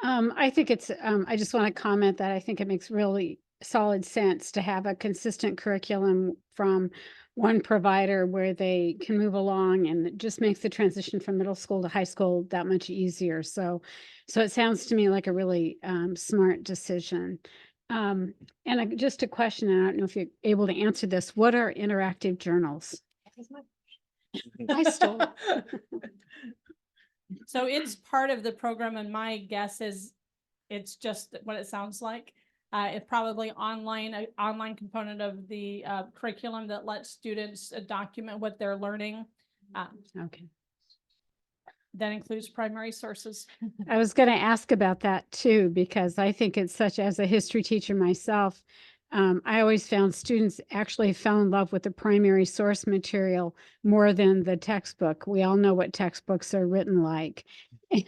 I think it's, I just want to comment that I think it makes really solid sense to have a consistent curriculum from one provider where they can move along, and it just makes the transition from middle school to high school that much easier. So it sounds to me like a really smart decision. And just a question, and I don't know if you're able to answer this. What are interactive journals? I stole it. So it's part of the program, and my guess is it's just what it sounds like. It's probably an online component of the curriculum that lets students document what they're learning. Okay. That includes primary sources. I was going to ask about that too, because I think it's such, as a history teacher myself, I always found students actually fell in love with the primary source material more than the textbook. We all know what textbooks are written like.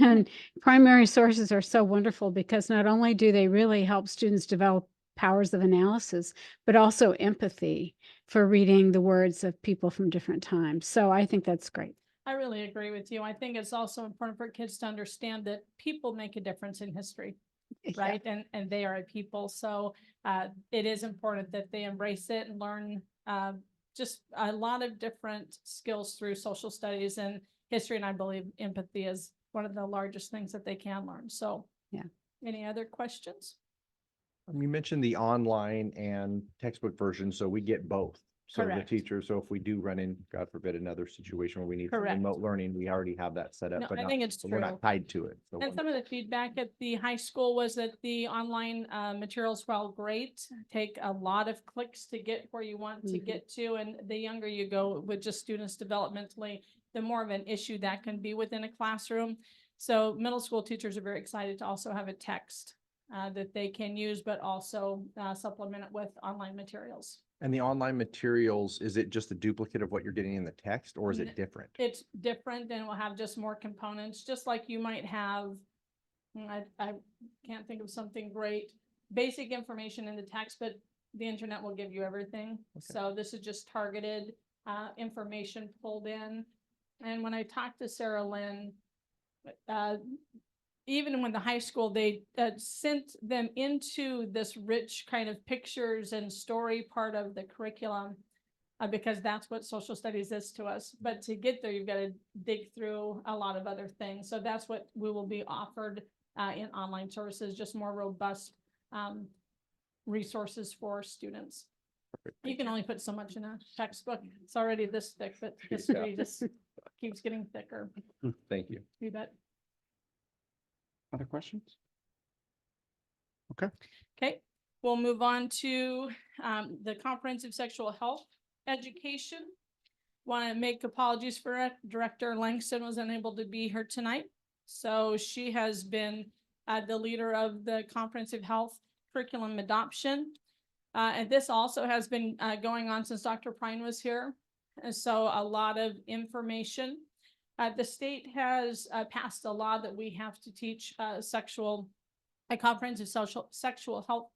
And primary sources are so wonderful because not only do they really help students develop powers of analysis, but also empathy for reading the words of people from different times. So I think that's great. I really agree with you. I think it's also important for kids to understand that people make a difference in history, right? Yeah. And they are a people. So it is important that they embrace it and learn just a lot of different skills through social studies and history. And I believe empathy is one of the largest things that they can learn. So yeah. Any other questions? You mentioned the online and textbook version, so we get both. So Correct. the teacher, so if we do run in, God forbid, another situation where we need some Correct. remote learning, we already have that set up, No, but I not, think it's so we're true. not tied to it. So And some of the feedback at the high school was that the online materials, while great, take a lot of clicks to get where you want to get to. And the younger you go with just students developmentally, the more of an issue that can be within a classroom. So middle school teachers are very excited to also have a text that they can use, but also supplement it with online materials. And the online materials, is it just a duplicate of what you're getting in the text, or is it different? It's different, and we'll have just more components, just like you might have, I can't think of something great, basic information in the text, but the internet will give you everything. Okay. So this is just targeted information pulled in. And when I talked to Sarah Lynn, even when the high school, they sent them into this rich kind of pictures and story part of the curriculum because that's what social studies is to us. But to get there, you've got to dig through a lot of other things. So that's what we will be offered in online services, just more robust resources for students. Perfect. You can only put so much in a textbook. It's already this thick, but history just keeps getting thicker. Thank you. You bet. Other questions? Okay, we'll move on to the comprehensive sexual health education. Want to make apologies for it. Director Langston was unable to be here tonight. So she has been the leader of the comprehensive health curriculum adoption. And this also has been going on since Dr. Prine was here. And so a lot of information. The state has passed a law that we have to teach a comprehensive sexual health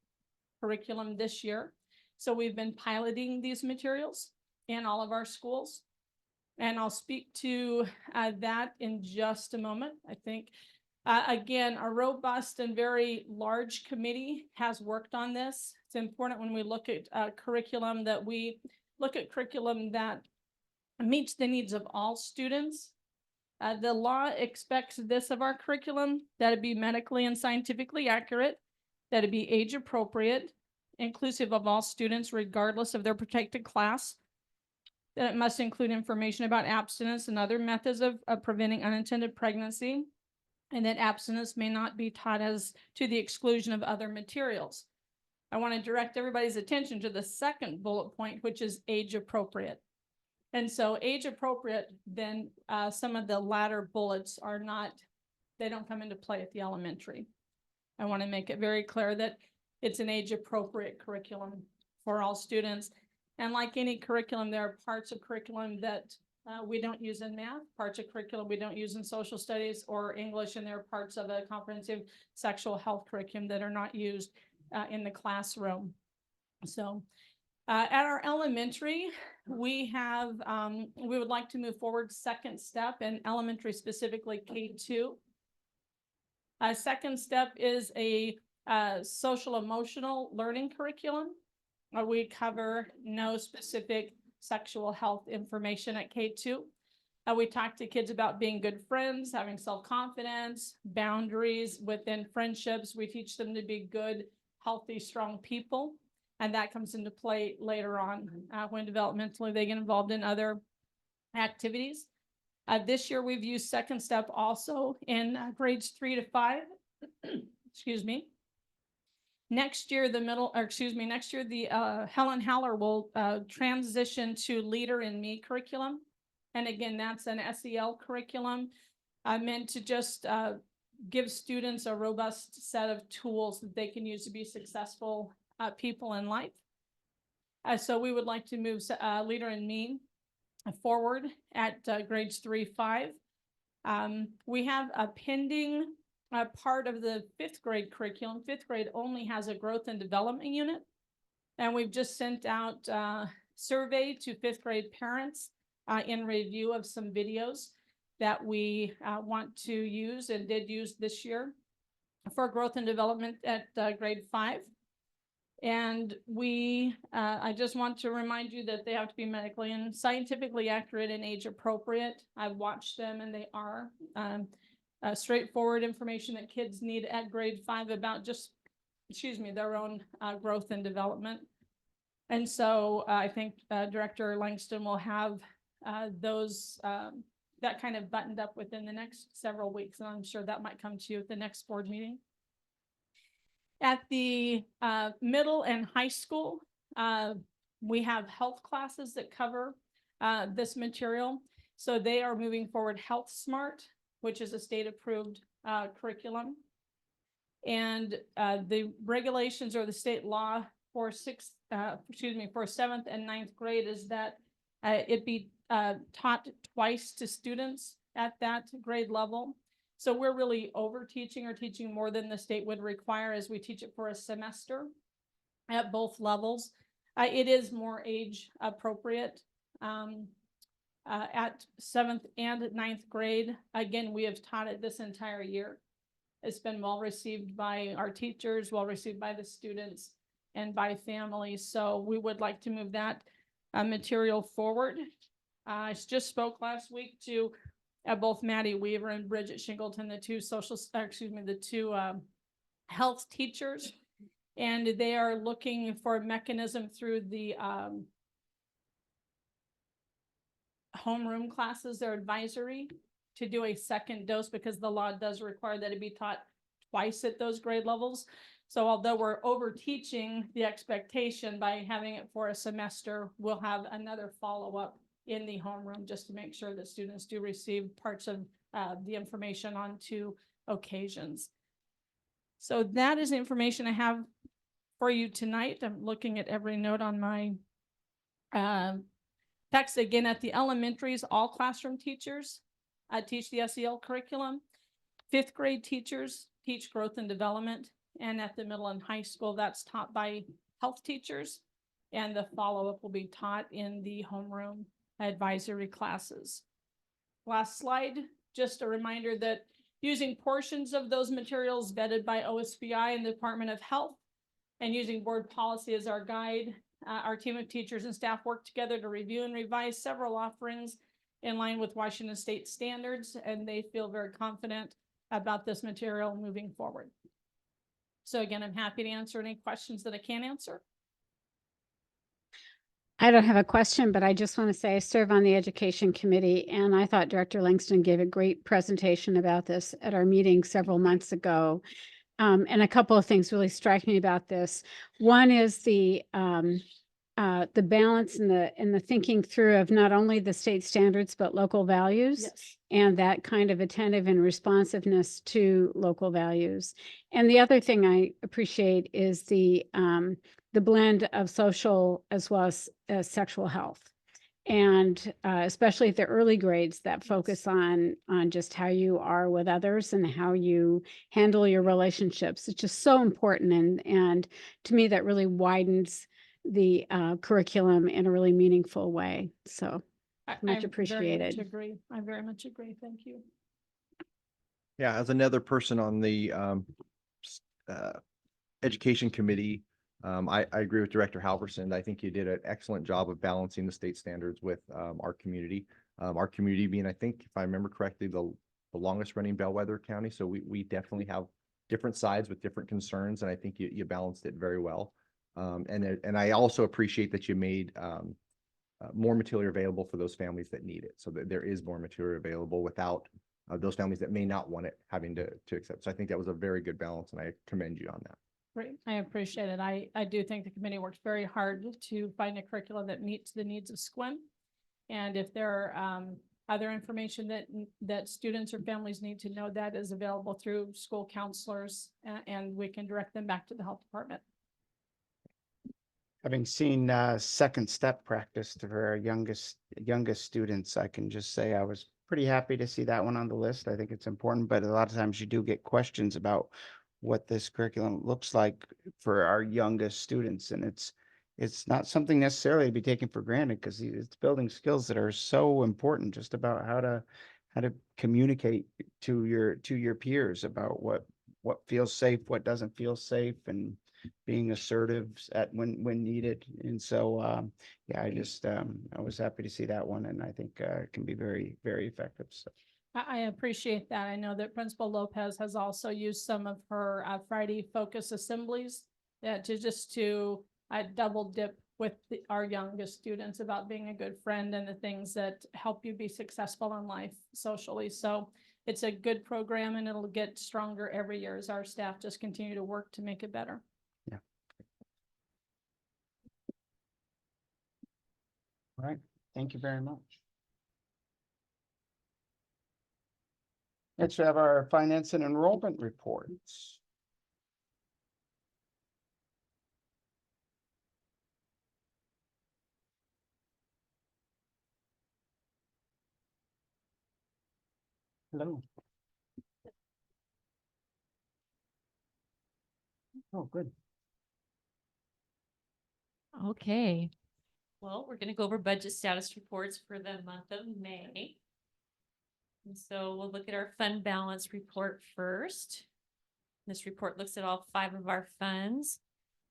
curriculum this year. So we've been piloting these materials in all of our schools. And I'll speak to that in just a moment. I think, again, a robust and very large committee has worked on this. It's important when we look at curriculum that we look at curriculum that meets the needs of all students. The law expects this of our curriculum, that it be medically and scientifically accurate, that it be age appropriate, inclusive of all students regardless of their protected class, that it must include information about abstinence and other methods of preventing unintended pregnancy, and that abstinence may not be taught as to the exclusion of other materials. I want to direct everybody's attention to the second bullet point, which is age appropriate. And so age appropriate, then some of the latter bullets are not, they don't come into play at the elementary. I want to make it very clear that it's an age appropriate curriculum for all students. And like any curriculum, there are parts of curriculum that we don't use in math, parts of curriculum we don't use in social studies or English, and there are parts of a comprehensive sexual health curriculum that are not used in the classroom. So at our elementary, we would like to move forward second step in elementary, specifically K2. Second step is a social emotional learning curriculum. We cover no specific sexual health information at K2. We talk to kids about being good friends, having self-confidence, boundaries within friendships. We teach them to be good, healthy, strong people. And that comes into play later on when developmentally they get involved in other activities. This year we've used second step also in grades 3 to 5. Excuse me. Next year, the Helen Haller will transition to Leader in Me curriculum. And again, that's an SEL curriculum meant to just give students a robust set of tools that they can use to be successful people in life. So we would like to move Leader in Me forward at grades 3-5. We have a pending part of the 5th grade curriculum. 5th grade only has a growth and development unit. And we've just sent out a survey to 5th grade parents in review of some videos that we want to use and did use this year for growth and development at grade 5. And I just want to remind you that they have to be medically and scientifically accurate and age appropriate. I've watched them and they are straightforward information that kids need at grade 5 about their own growth and development. And so I think Director Langston will have that kind of buttoned up within the next several weeks. And I'm sure that might come to you at the next board meeting. At the middle and high school, we have health classes that cover this material. So they are moving forward Health Smart, which is a state-approved curriculum. And the regulations or the state law for 7th and 9th grade is that it be taught twice to students at that grade level. So we're really over teaching or teaching more than the state would require as we teach it for a semester at both levels. It is more age appropriate at 7th and 9th grade. Again, we have taught it this entire year. It's been well received by our teachers, well received by the students and by families. So we would like to move that material forward. I just spoke last week to both Maddie Weaver and Bridget Shingleton, the two health teachers, and they are looking for a mechanism through the homeroom classes, their advisory, to do a second dose because the law does require that it be taught twice at those grade levels. So although we're over teaching the expectation by having it for a semester, the expectation by having it for a semester, we'll have another follow-up in the homeroom just to make sure that students do receive parts of the information on 2 occasions. So that is the information I have for you tonight. I'm looking at every note on my text. Again, at the elementaries, all classroom teachers teach the SEL curriculum. 5th grade teachers teach growth and development. And at the middle and high school, that's taught by health teachers. And the follow-up will be taught in the homeroom advisory classes. Last slide, just a reminder that using portions of those materials vetted by OSBI and the Department of Health and using board policy as our guide, our team of teachers and staff work together to review and revise several offerings in line with Washington state standards, and they feel very confident about this material moving forward. So again, I'm happy to answer any questions that I can answer. I don't have a question, but I just want to say I serve on the education committee, and I thought Director Langston gave a great presentation about this at our meeting several months ago. And a couple of things really strike me about this. One is the balance and the thinking through of not only the state standards, but local values. Yes. And that kind of attentive and responsiveness to local values. And the other thing I appreciate is the blend of social as well as sexual health. And especially at the early grades that focus on just how you are with others and how you handle your relationships. It's just so important. And to me, that really widens the curriculum in a really meaningful way. So much appreciated. I very much agree. Thank you. Yeah, as another person on the education committee, I agree with Director Halverson. I think you did an excellent job of balancing the state standards with our community. Our community being, I think, if I remember correctly, the longest running bellwether county. So we definitely have different sides with different concerns, and I think you balanced it very well. And I also appreciate that you made more material available for those families that need it, so that there is more material available without those families that may not want it having to accept. So I think that was a very good balance, and I commend you on that. Great, I appreciate it. I do think the committee worked very hard to find a curriculum that meets the needs of SQUIM. And if there are other information that students or families need to know, that is available through school counselors, and we can direct them back to the health department. Having seen second step practice for our youngest students, I can just say I was pretty happy to see that one on the list. I think it's important, but a lot of times you do get questions about what this curriculum looks like for our youngest students, and it's not something necessarily to be taken for granted, because it's building skills that are so important, just about how to communicate to your peers about what feels safe, what doesn't feel safe, and being assertive when needed. And so yeah, I was happy to see that one, and I think it can be very, very effective. So I appreciate that. I know that Principal Lopez has also used some of her Friday focus assemblies to double dip with our youngest students about being a good friend and the things that help you be successful in life socially. So it's a good program, and it'll get stronger every year as our staff just continue to work to make it better. yeah. All right. Thank you very much. Next, we have our finance and enrollment reports. Hello. Oh, good. Okay. Well, we're gonna go over budget status reports for the month of May. And so we'll look at our fund balance report first. This report looks at all 5 of our funds.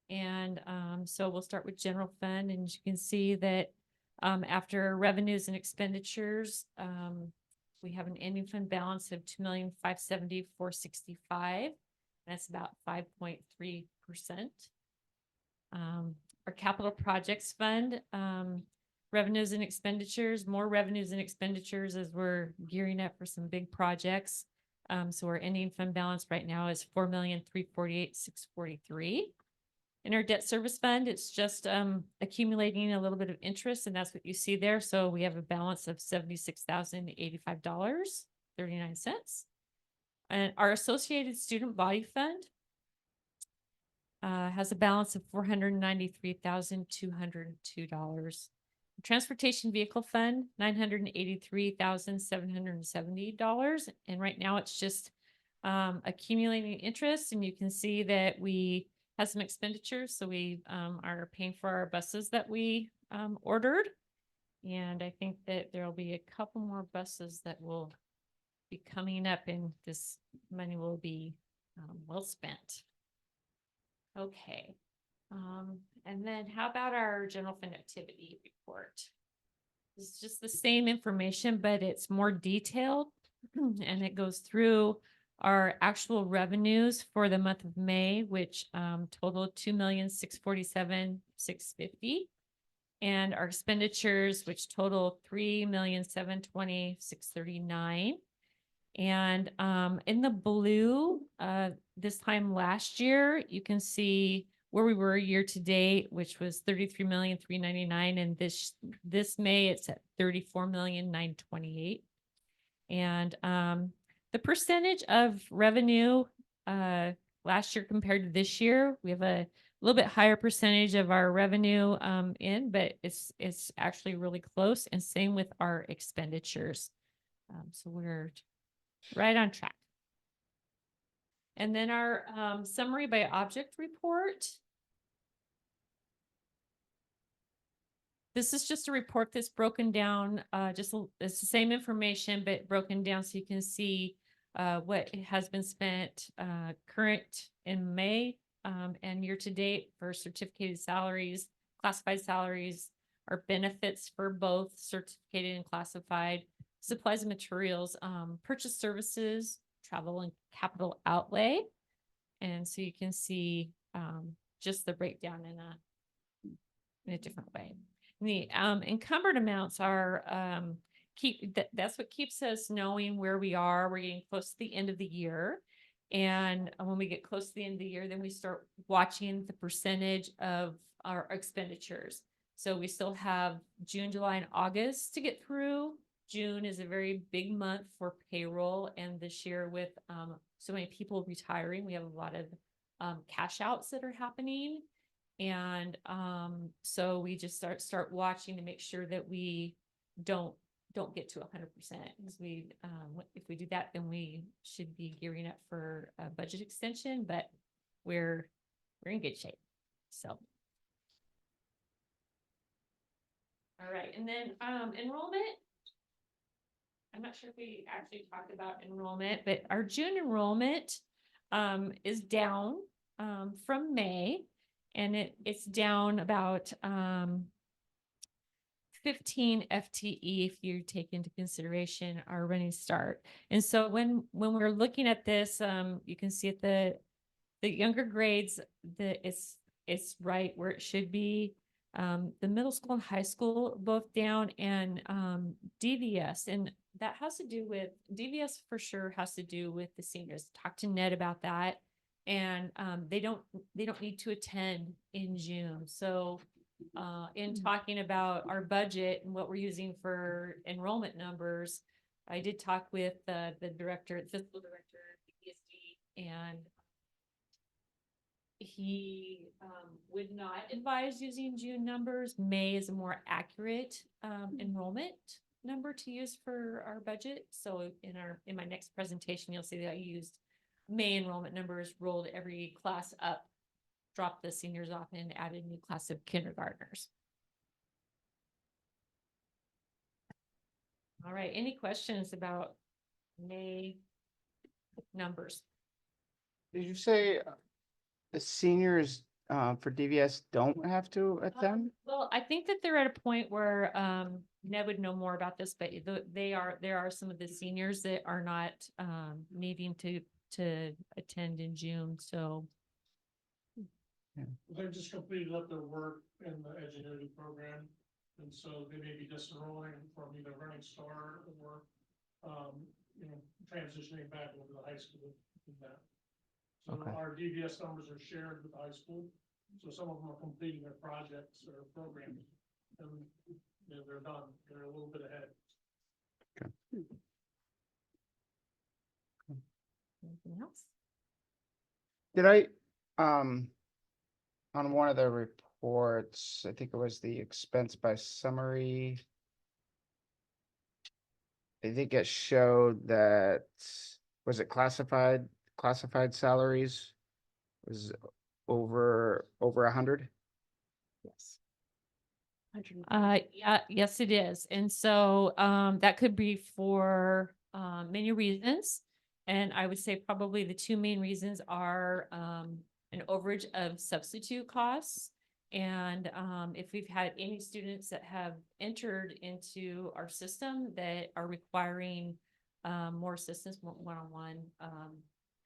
And so we'll start with general fund, and you can see that after revenues and expenditures, we have an ending fund balance of $2,570,465. That's about 5.3%. Our capital projects fund, revenues and expenditures, more revenues and expenditures as we're gearing up for some big projects. So our ending fund balance right now is 4,348,643. In our debt service fund, it's just accumulating a little bit of interest, and that's what you see there. So we have a balance of $76,085.39. And our associated student body fund has a balance of $493,202. Transportation vehicle fund, $983,770. And right now it's just accumulating interest. And you can see that we have some expenditures. So we are paying for our buses that we ordered. And I think that there'll be a couple more buses that will be coming up, and this money will be well spent. Okay. And then how about our general fund activity report? It's just the same information, but it's more detailed and it goes through our actual revenues for the month of May, which totaled $2,647,650, and our expenditures, which total $3,720,639. And in the blue, this time last year, you can see where we were year to date, which was 33,399,000, and this May it's at 34,928,000. And the percentage of revenue last year compared to this year, we have a little bit higher percentage of our revenue but it's actually really close, and same with our expenditures. So we're right on track. And then our summary by object report. This is just a report that's broken down, it's the same information, but broken down so you can see what has been spent current in May and year to date for certificated salaries, classified salaries, our benefits for both certificated and classified, supplies and materials, purchase services, travel and capital outlay. And so you can see just the breakdown in a different way. The encumbered amounts are that's what keeps us knowing where we are. We're getting close to the end of the year. And when we get close to the end of the year, then we start watching the percentage of our expenditures. So we still have June, July, and August to get through. June is a very big month for payroll. And this year with so many people retiring, we have a lot of cash outs that are happening. And so we just start watching to make sure that we don't get to 100%, because if we do that, then we should be gearing up for a budget extension, but we're in good shape. So all right, and then enrollment. I'm not sure if we actually talked about enrollment, but our June enrollment is down from May, and it's down about 15 FTE if you take into consideration our running start. And so when we're looking at this, you can see at the younger grades that it's right where it should be. The middle school and high school both down, and DVS, and that has to do with DVS for sure has to do with the seniors. Talk to Ned about that, and they don't need to attend in June. So in talking about our budget and what we're using for enrollment numbers, I did talk with the director, fiscal director at PSD, and he would not advise using June numbers. May is a more accurate enrollment number to use for our budget. So in my next presentation, you'll see that I used May enrollment numbers, rolled every class up, dropped the seniors off, and added a new class of kindergartners. All right, any questions about May numbers? Did you say the seniors for DVS don't have to attend? Well, I think that they're at a point where Ned would know more about this, but there are some of the seniors that are not needing to attend in June. So they just completed up their work in the Edgenuity program, and so they may be disenrolling from either Running Start or transitioning back into the high school in that. So Okay. our DVS numbers are shared with the high school, so some of them are completing their projects or programs, and they're done, they're a little bit ahead. Anything else? Did I, on one of the reports, I think it was the expense by summary. I think it showed that, was it classified salaries? Was over 100? Yes. Yeah, yes, it is. And so, that could be for, many reasons. And I would say probably the two main reasons are, an overage of substitute costs. And, if we've had any students that have entered into our system that are requiring, more assistance, one-on-one,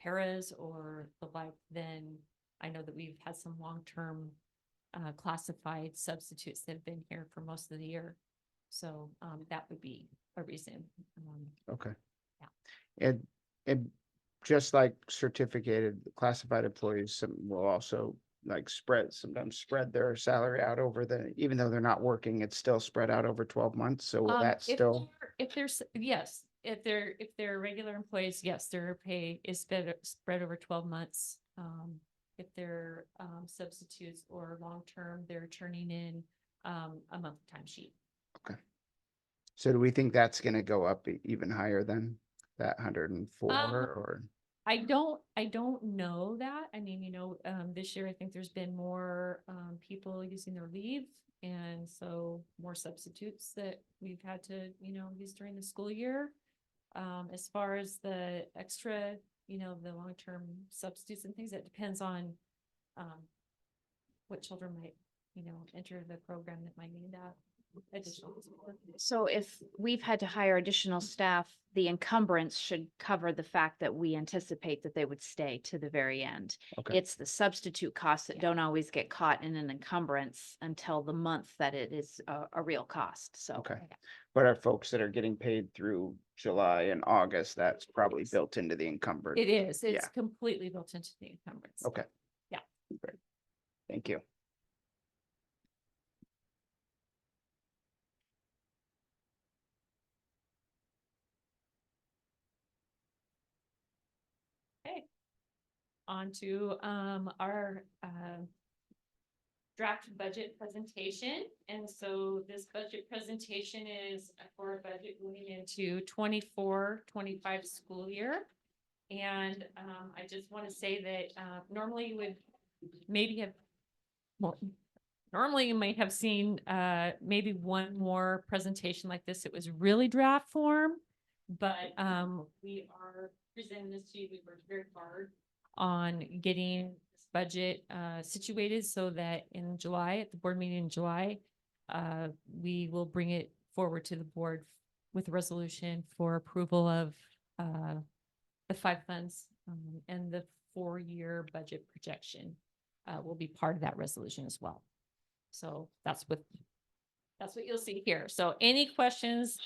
paras or the like, then I know that we've had some long-term classified substitutes that have been here for most of the year. So that would be a reason. Okay. Yeah. And just like certificated classified employees, some will also like sometimes spread their salary out over even though they're not working, it's still spread out over 12 months. So will that still? If there's, yes, if they're regular employees, yes, their pay is spread over 12 months. If they're substitutes or long-term, they're turning in a month timesheet. Okay. So do we think that's going to go up even higher than that 104 or? I don't know that. I mean, this year I think there's been more people using their leave, and so more substitutes that we've had to, use during the school year. As far as the extra, the long-term substitutes and things, that depends on what children might, enter the program that might need that additional support. So if we've had to hire additional staff, the encumbrance should cover the fact that we anticipate that they would stay to the very end. Okay. It's the substitute costs that don't always get caught in an encumbrance until the month that it is a real cost. So. Okay. But our folks that are getting paid through July and August, that's probably built into the encumbrance. It is. It's Yeah. completely built into the encumbrance. Okay. Yeah. Great. Thank you. Okay. On to our draft budget presentation. And so this budget presentation is for a budget going into 24-25 school year. And I just want to say that normally you would maybe have, well, normally you might have seen maybe one more presentation like this. It was really draft form, but we are presenting this to you. We worked very hard on getting this budget situated so that in July, at the board meeting in July, we will bring it forward to the board with a resolution for approval of the 5 funds and the 4-year budget projection will be part of that resolution as well. So that's what you'll see here. So any questions,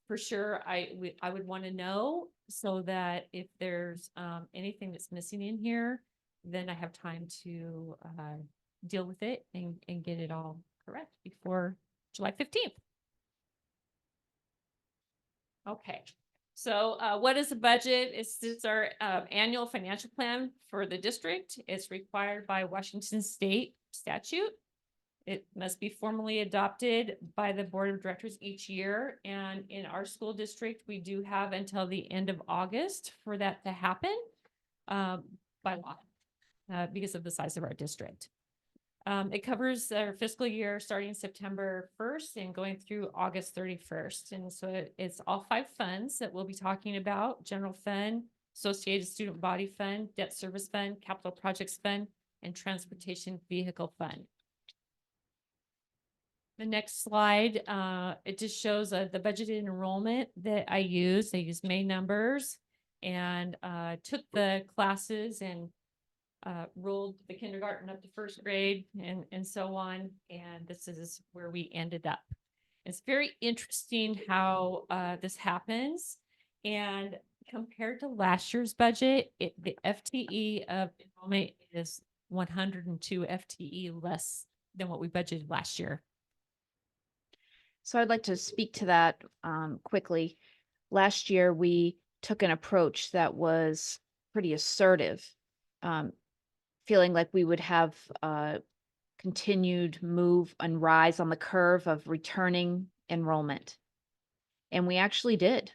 for sure, I would want to know, so that if there's anything that's missing in here, then I have time to deal with it and get it all correct before July 15th. Okay. So what is the budget? It's our annual financial plan for the district. It's required by Washington State statute. It must be formally adopted by the board of directors each year. And in our school district, we do have until the end of August for that to happen by law because of the size of our district. It covers our fiscal year starting September 1st and going through August 31st. And so it's all 5 funds that we'll be talking about: general fund, associated student body fund, debt service fund, capital projects fund, and transportation vehicle fund. The next slide, it just shows the budgeted enrollment that I used. I used May numbers and took the classes and rolled the kindergarten up to 1st grade and so on. And this is where we ended up. It's very interesting how this happens. And compared to last year's budget, the FTE of enrollment is 102 FTE less than what we budgeted last year. So I'd like to speak to that quickly. Last year, we took an approach that was pretty assertive, feeling like we would have continued move and rise on the curve of returning enrollment. And we actually did.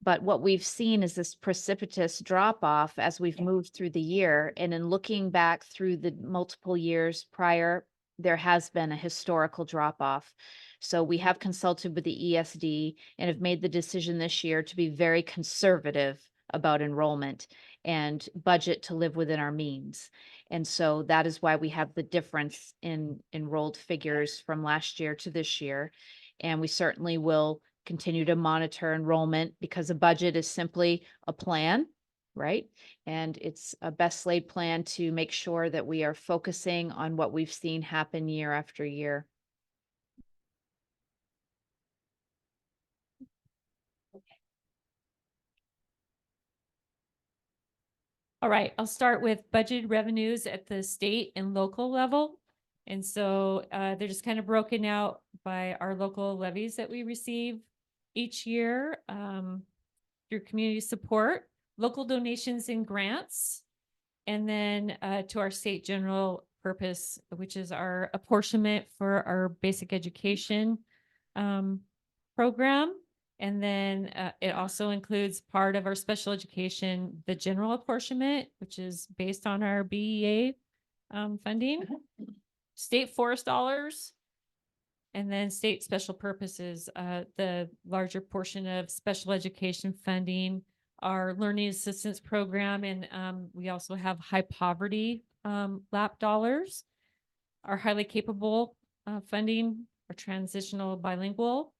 But what we've seen is this precipitous drop off as we've moved through the year. And in looking back through the multiple years prior, there has been a historical drop off. So we have consulted with the ESD and have made the decision this year to be very conservative about enrollment and budget to live within our means. And so that is why we have the difference in enrolled figures from last year to this year. And we certainly will continue to monitor enrollment because a budget is simply a plan, right? And it's a best laid plan to make sure that we are focusing on what we've seen happen year after year. All right, I'll start with budgeted revenues at the state and local level. And so they're just kind of broken out by our local levies that we receive each year through community support, local donations and grants, and then to our state general purpose, which is our apportionment for our basic education program. And then it also includes part of our special education, the general apportionment, which is based on our BEA funding, state forest dollars, and then state special purposes, the larger portion of special education funding, our learning assistance program, and we also have high poverty LAP dollars, our highly capable funding, our transitional bilingual,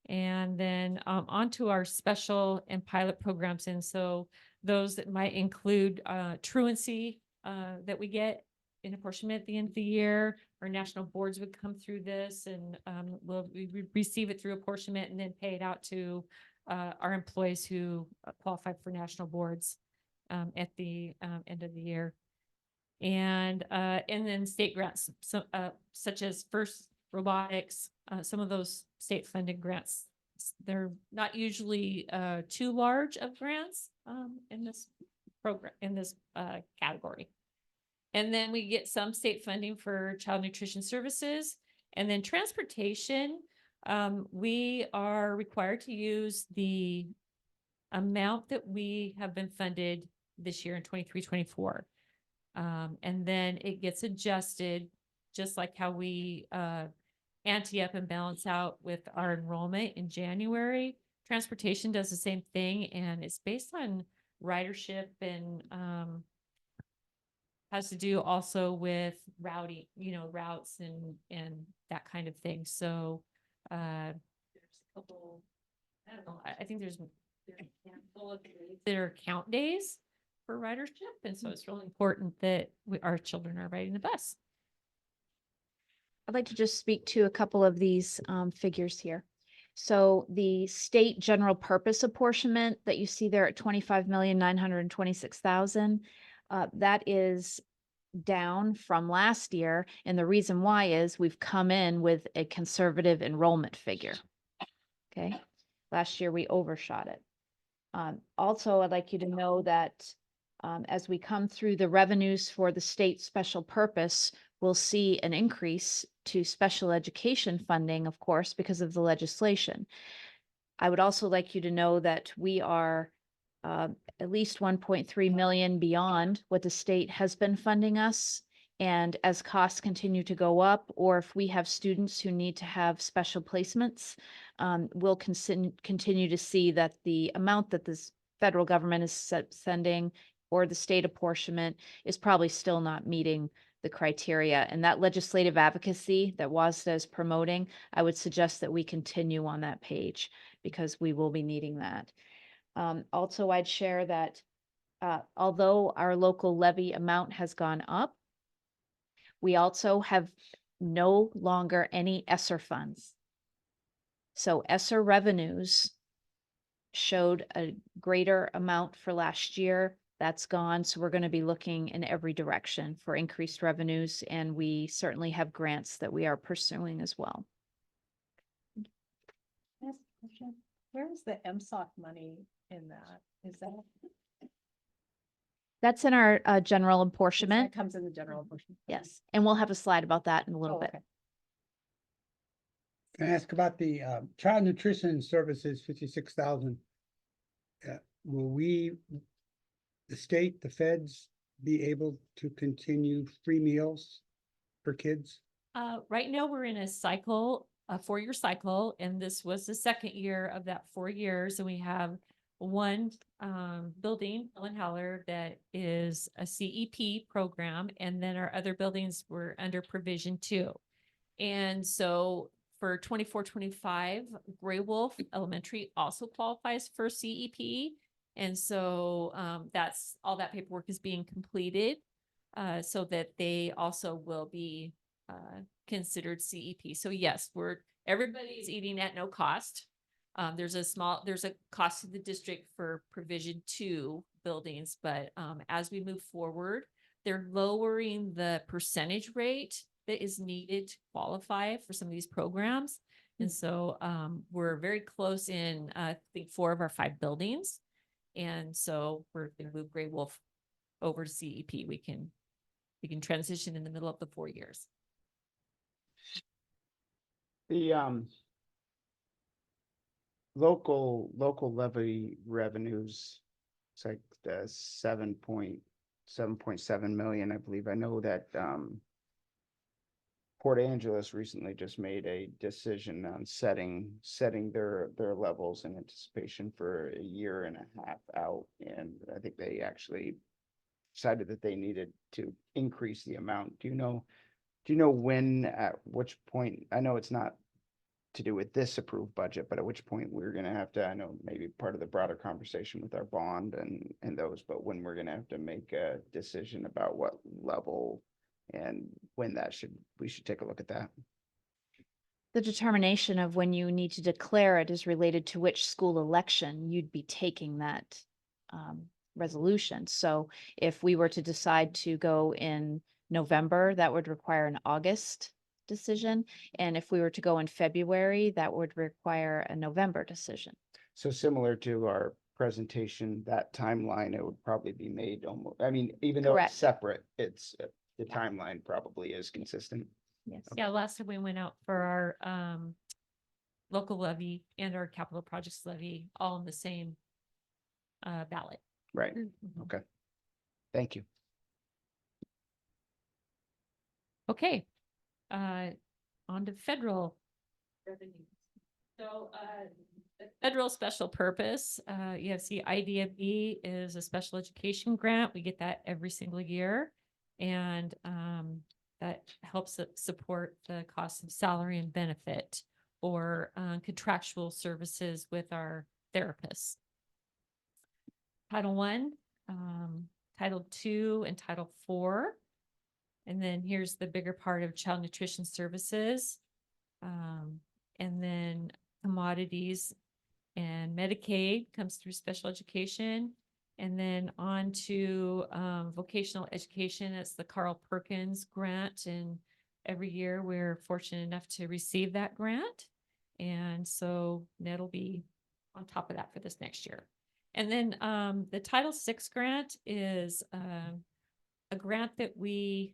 and then onto our special and pilot programs. And so those that might include truancy that we get in apportionment at the end of the year. Our national boards would come through this and we receive it through apportionment and then pay it out to our employees who qualify for national boards at the end of the year. And then state grants, so, such as FIRST Robotics, some of those state funded grants. They're not usually too large of grants in this program, in this category. And then we get some state funding for child nutrition services. And then transportation, we are required to use the amount that we have been funded this year in 23-24. And then it gets adjusted just like how we ante up and balance out with our enrollment in January. Transportation does the same thing, and it's based on ridership and has to do also with routing, routes and that kind of thing. So there's a couple, I don't know, I think there's a handful of days that are count days for ridership. And so it's really important that our children are riding the bus. I'd like to just speak to a couple of these figures here. So the state general purpose apportionment that you see there at 25,926,000, that is down from last year. And the reason why is we've come in with a conservative enrollment figure. Okay. Last year we overshot it. Also, I'd like you to know that as we come through the revenues for the state special purpose, we'll see an increase to special education funding, of course, because of the legislation. I would also like you to know that we are at least 1.3 million beyond what the state has been funding us. And as costs continue to go up, or if we have students who need to have special placements, we'll continue to see that the amount that this federal government is sending or the state apportionment is probably still not meeting the criteria. And that legislative advocacy that WASDA is promoting, I would suggest that we continue on that page because we will be needing that. Also, I'd share that although our local levy amount has gone up, we also have no longer any ESSER funds. So ESSER revenues showed a greater amount for last year. That's gone. So we're going to be looking in every direction for increased revenues, and we certainly have grants that we are pursuing as well. Where is the MSOC money in that? Is that? That's in our general apportionment. That comes in the general apportionment. Yes, and we'll have a slide about that in a little Oh, bit. okay. Can I ask about the child nutrition services, 56,000? Will we, the state, the feds, be able to continue free meals for kids? Right now, we're in a cycle, a 4-year cycle, and this was the second year of that 4 years. And we have one building, Ellen Heller, that is a CEP program, and then our other buildings were under provision 2. And so for 24-25, Gray Wolf Elementary also qualifies for CEP. And so that's all that paperwork is being completed so that they also will be considered CEP. So yes, everybody's eating at no cost. There's a cost to the district for provision 2 buildings, but as we move forward, they're lowering the percentage rate that is needed to qualify for some of these programs. And so we're very close in, I think, 4 of our 5 buildings. And so we're going to move Gray Wolf over to CEP. We can transition in the middle of the 4 years. The local levy revenues, it's like the 7.7 million, I believe. I know that Port Angeles recently just made a decision on setting their levels in anticipation for a year and a half out, and I think they actually decided that they needed to increase the amount. Do you know when, at which point? I know it's not to do with this approved budget, but at which point we're gonna have to, I know maybe part of the broader conversation with our bond and those, but when we're gonna have to make a decision about what level and when we should take a look at that. The determination of when you need to declare it is related to which school election you'd be taking that resolution. So if we were to decide to go in November, that would require an August decision. And if we were to go in February, that would require a November decision. So similar to our presentation, that timeline, it would probably be made almost, I mean, even though Correct. it's separate, it's the timeline probably is consistent. Yes. Yeah, last time we went out for our local levy and our capital projects levy, all in the same ballot. Right. Mm-hmm. Okay. Thank you. Okay. On to federal revenue. So the federal special purpose, you see IDFE is a special education grant. We get that every single year. And that helps support the cost of salary and benefit or contractual services with our therapists. Title I, Title II, and Title IV. And then here's the bigger part of child nutrition services. And then commodities and Medicaid comes through special education. And then on to vocational education. It's the Carl Perkins grant. And every year we're fortunate enough to receive that grant. And so that'll be on top of that for this next year. And then the Title VI grant is a grant that we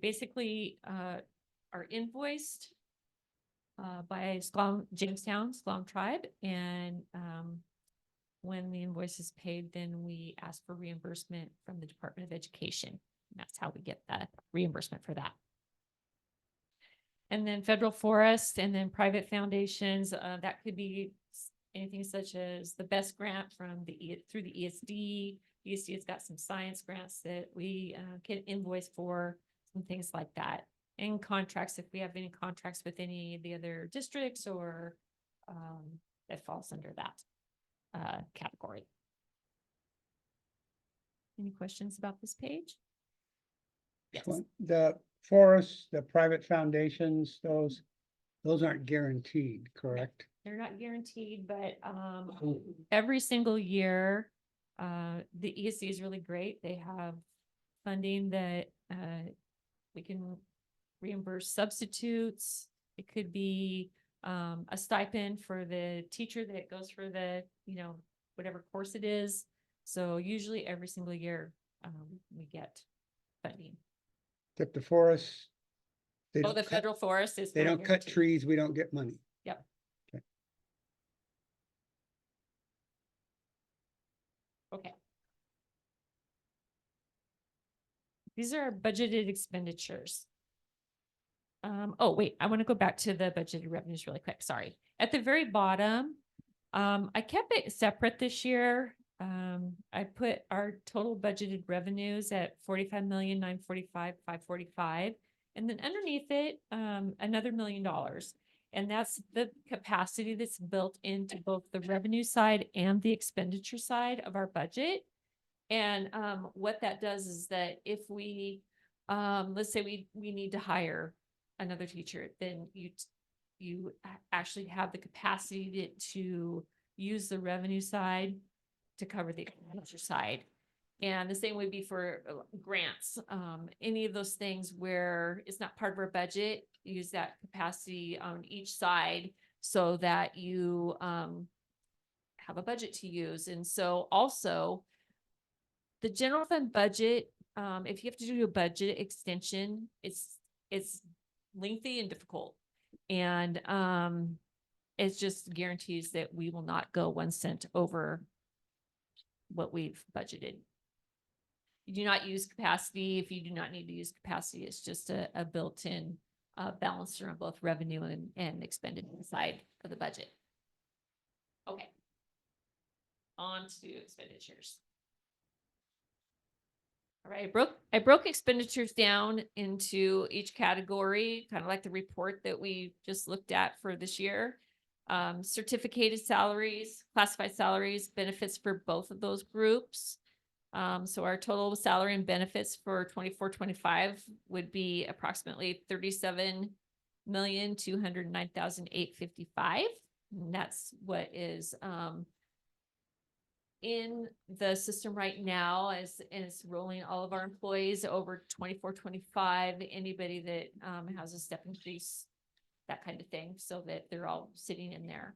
basically are invoiced by Jamestown S'Klallam Tribe. And when the invoice is paid, then we ask for reimbursement from the Department of Education. And that's how we get the reimbursement for that. And then federal forest and then private foundations, that could be anything such as the BEST grant from through the ESD. ESD has got some science grants that we can invoice for, some things like that. And contracts, if we have any contracts with any of the other districts or that falls under that category. Any questions about this page? Yes. Well, the forests, the private foundations, those aren't guaranteed, correct? they're not guaranteed, but every single year, the ESC is really great. They have funding that we can reimburse substitutes. It could be a stipend for the teacher that goes for the, whatever course it is. So usually every single year, we get funding. Except the forests. They Oh, don't the cut- federal forest is. They not don't cut guaranteed. trees, we don't get money. Yep. Okay. Okay. These are budgeted expenditures. Oh, wait, I want to go back to the budgeted revenues really quick. Sorry. At the very bottom, I kept it separate this year. I put our total budgeted revenues at 45,945,545. And then underneath it, another $1 million. And that's the capacity that's built into both the revenue side and the expenditure side of our budget. And what that does is that if we, let's say we need to hire another teacher, then you actually have the capacity to use the revenue side to cover the expenditure side. And the same would be for grants. Any of those things where it's not part of our budget, use that capacity on each side so that you have a budget to use. And so also the general fund budget, if you have to do a budget extension, it's lengthy and difficult. And it just guarantees that we will not go 1 cent over what we've budgeted. You do not use capacity. If you do not need to use capacity, it's just a built-in balancer on both revenue and expenditure side of the budget. Okay. On to expenditures. All right, I broke expenditures down into each category, kind of like the report that we just looked at for this year. Certificated salaries, classified salaries, benefits for both of those groups. So our total salary and benefits for 24-25 would be approximately 37,209,855. And that's what is in the system right now as rolling all of our employees over 24-25, anybody that has a step increase, that kind of thing, so that they're all sitting in there.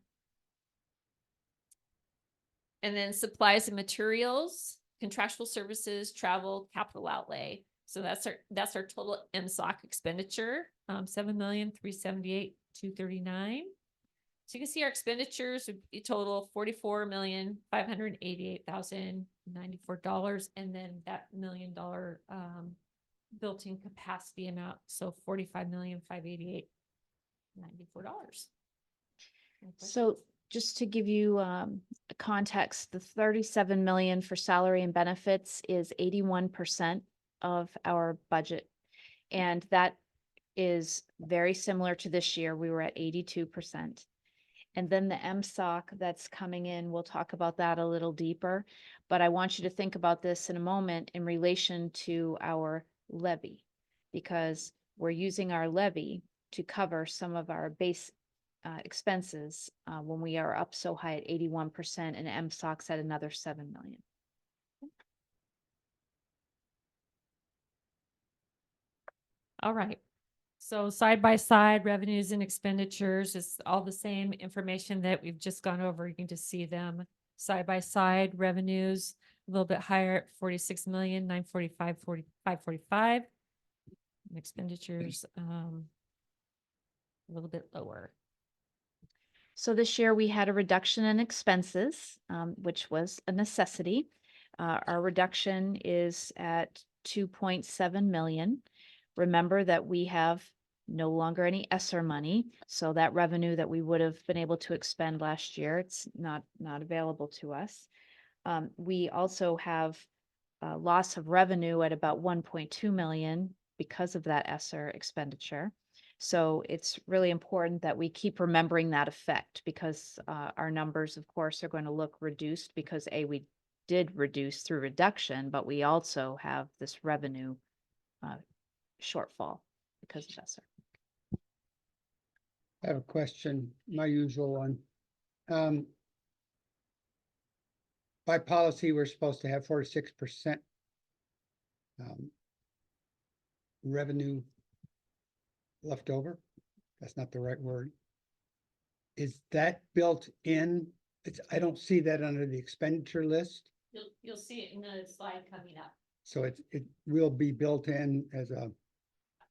And then supplies and materials, contractual services, travel, capital outlay. So that's our total MSOC expenditure, 7,378,239. So you can see our expenditures would be total $44,588,094, and then that $1 million built-in capacity amount, so $45,588,094. So just to give you a context, the 37 million for salary and benefits is 81% of our budget. And that is very similar to this year. We were at 82%. And then the MSOC that's coming in, we'll talk about that a little deeper, but I want you to think about this in a moment in relation to our levy, because we're using our levy to cover some of our base expenses when we are up so high at 81% and MSOC's at another 7 million. All right. So side by side, revenues and expenditures is all the same information that we've just gone over. You can just see them side by side. Revenues a little bit higher at 46,945,545. And expenditures a little bit lower. So this year we had a reduction in expenses, which was a necessity. Our reduction is at 2.7 million. Remember that we have no longer any ESSER money, so that revenue that we would have been able to expend last year, it's not available to us. We also have a loss of revenue at about 1.2 million because of that ESSER expenditure. So it's really important that we keep remembering that effect, because our numbers, of course, are going to look reduced because we did reduce through reduction, but we also have this revenue shortfall because of ESSER. I have a question, my usual one. By policy, we're supposed to have 4 to 6% revenue left over. That's not the right word. Is that built in? I don't see that under the expenditure list. You'll see it in the slide coming up. So it will be built in as a,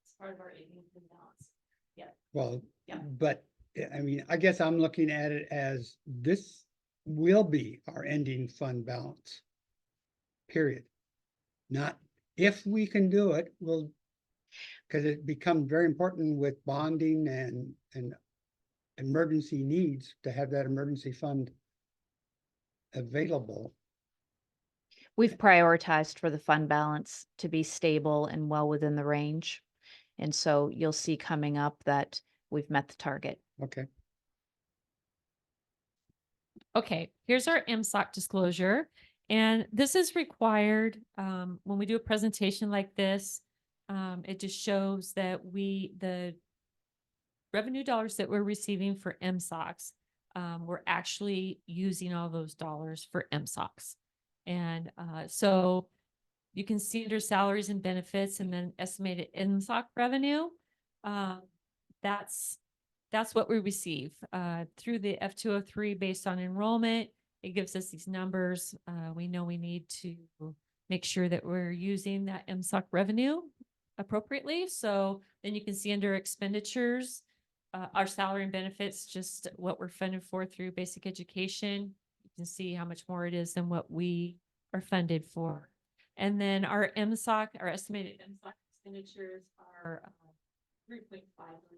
It's part of our ending fund balance. Yeah. well, Yeah. but I mean, I guess I'm looking at it as this will be our ending fund balance. Period. Not if we can do it, we'll, because it becomes very important with bonding and emergency needs to have that emergency fund available. We've prioritized for the fund balance to be stable and well within the range. And so you'll see coming up that we've met the target. Okay. Okay, here's our MSOC disclosure. And this is required when we do a presentation like this. It just shows that the revenue dollars that we're receiving for MSOCs, we're actually using all those dollars for MSOCs. And so you can see under salaries and benefits and then estimated MSOC revenue. That's what we receive through the F203 based on enrollment. It gives us these numbers. We know we need to make sure that we're using that MSOC revenue appropriately. So then you can see under expenditures, our salary and benefits, just what we're funded for through basic education. You can see how much more it is than what we are funded for. And then our MSOC, our estimated MSOC expenditures are $3.5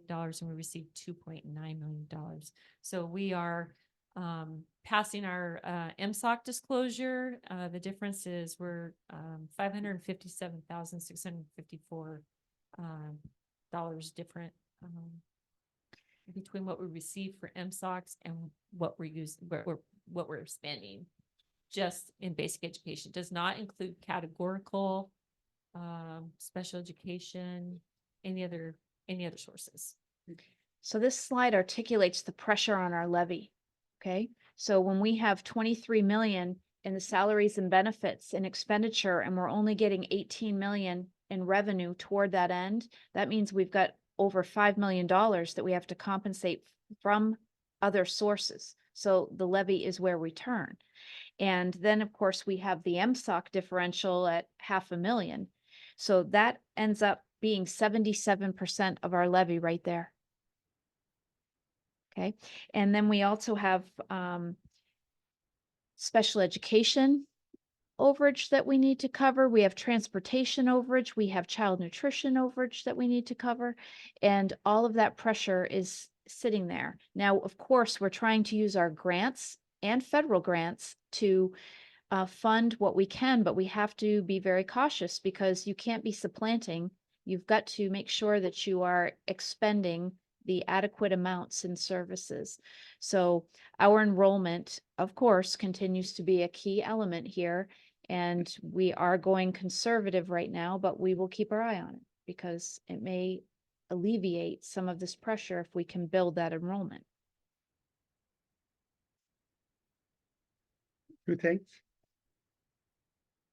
million and we received $2.9 million. So we are passing our MSOC disclosure. The difference is we're $557,654 different between what we receive for MSOCs and what we're using, what we're spending just in basic education. Does not include categorical, special education, any other sources. So this slide articulates the pressure on our levy. Okay. So when we have 23 million in the salaries and benefits and expenditure, and we're only getting 18 million in revenue toward that end, that means we've got over $5 million that we have to compensate from other sources. So the levy is where we turn. And then of course we have the MSOC differential at $500,000. So that ends up being 77% of our levy right there. Okay. And then we also have special education overage that we need to cover. We have transportation overage. We have child nutrition overage that we need to cover. And all of that pressure is sitting there. Now, of course, we're trying to use our grants and federal grants to fund what we can, but we have to be very cautious because you can't be supplanting. You've got to make sure that you are expending the adequate amounts in services. So our enrollment, of course, continues to be a key element here. And we are going conservative right now, but we will keep our eye on it because it may alleviate some of this pressure if we can build that enrollment. Two things.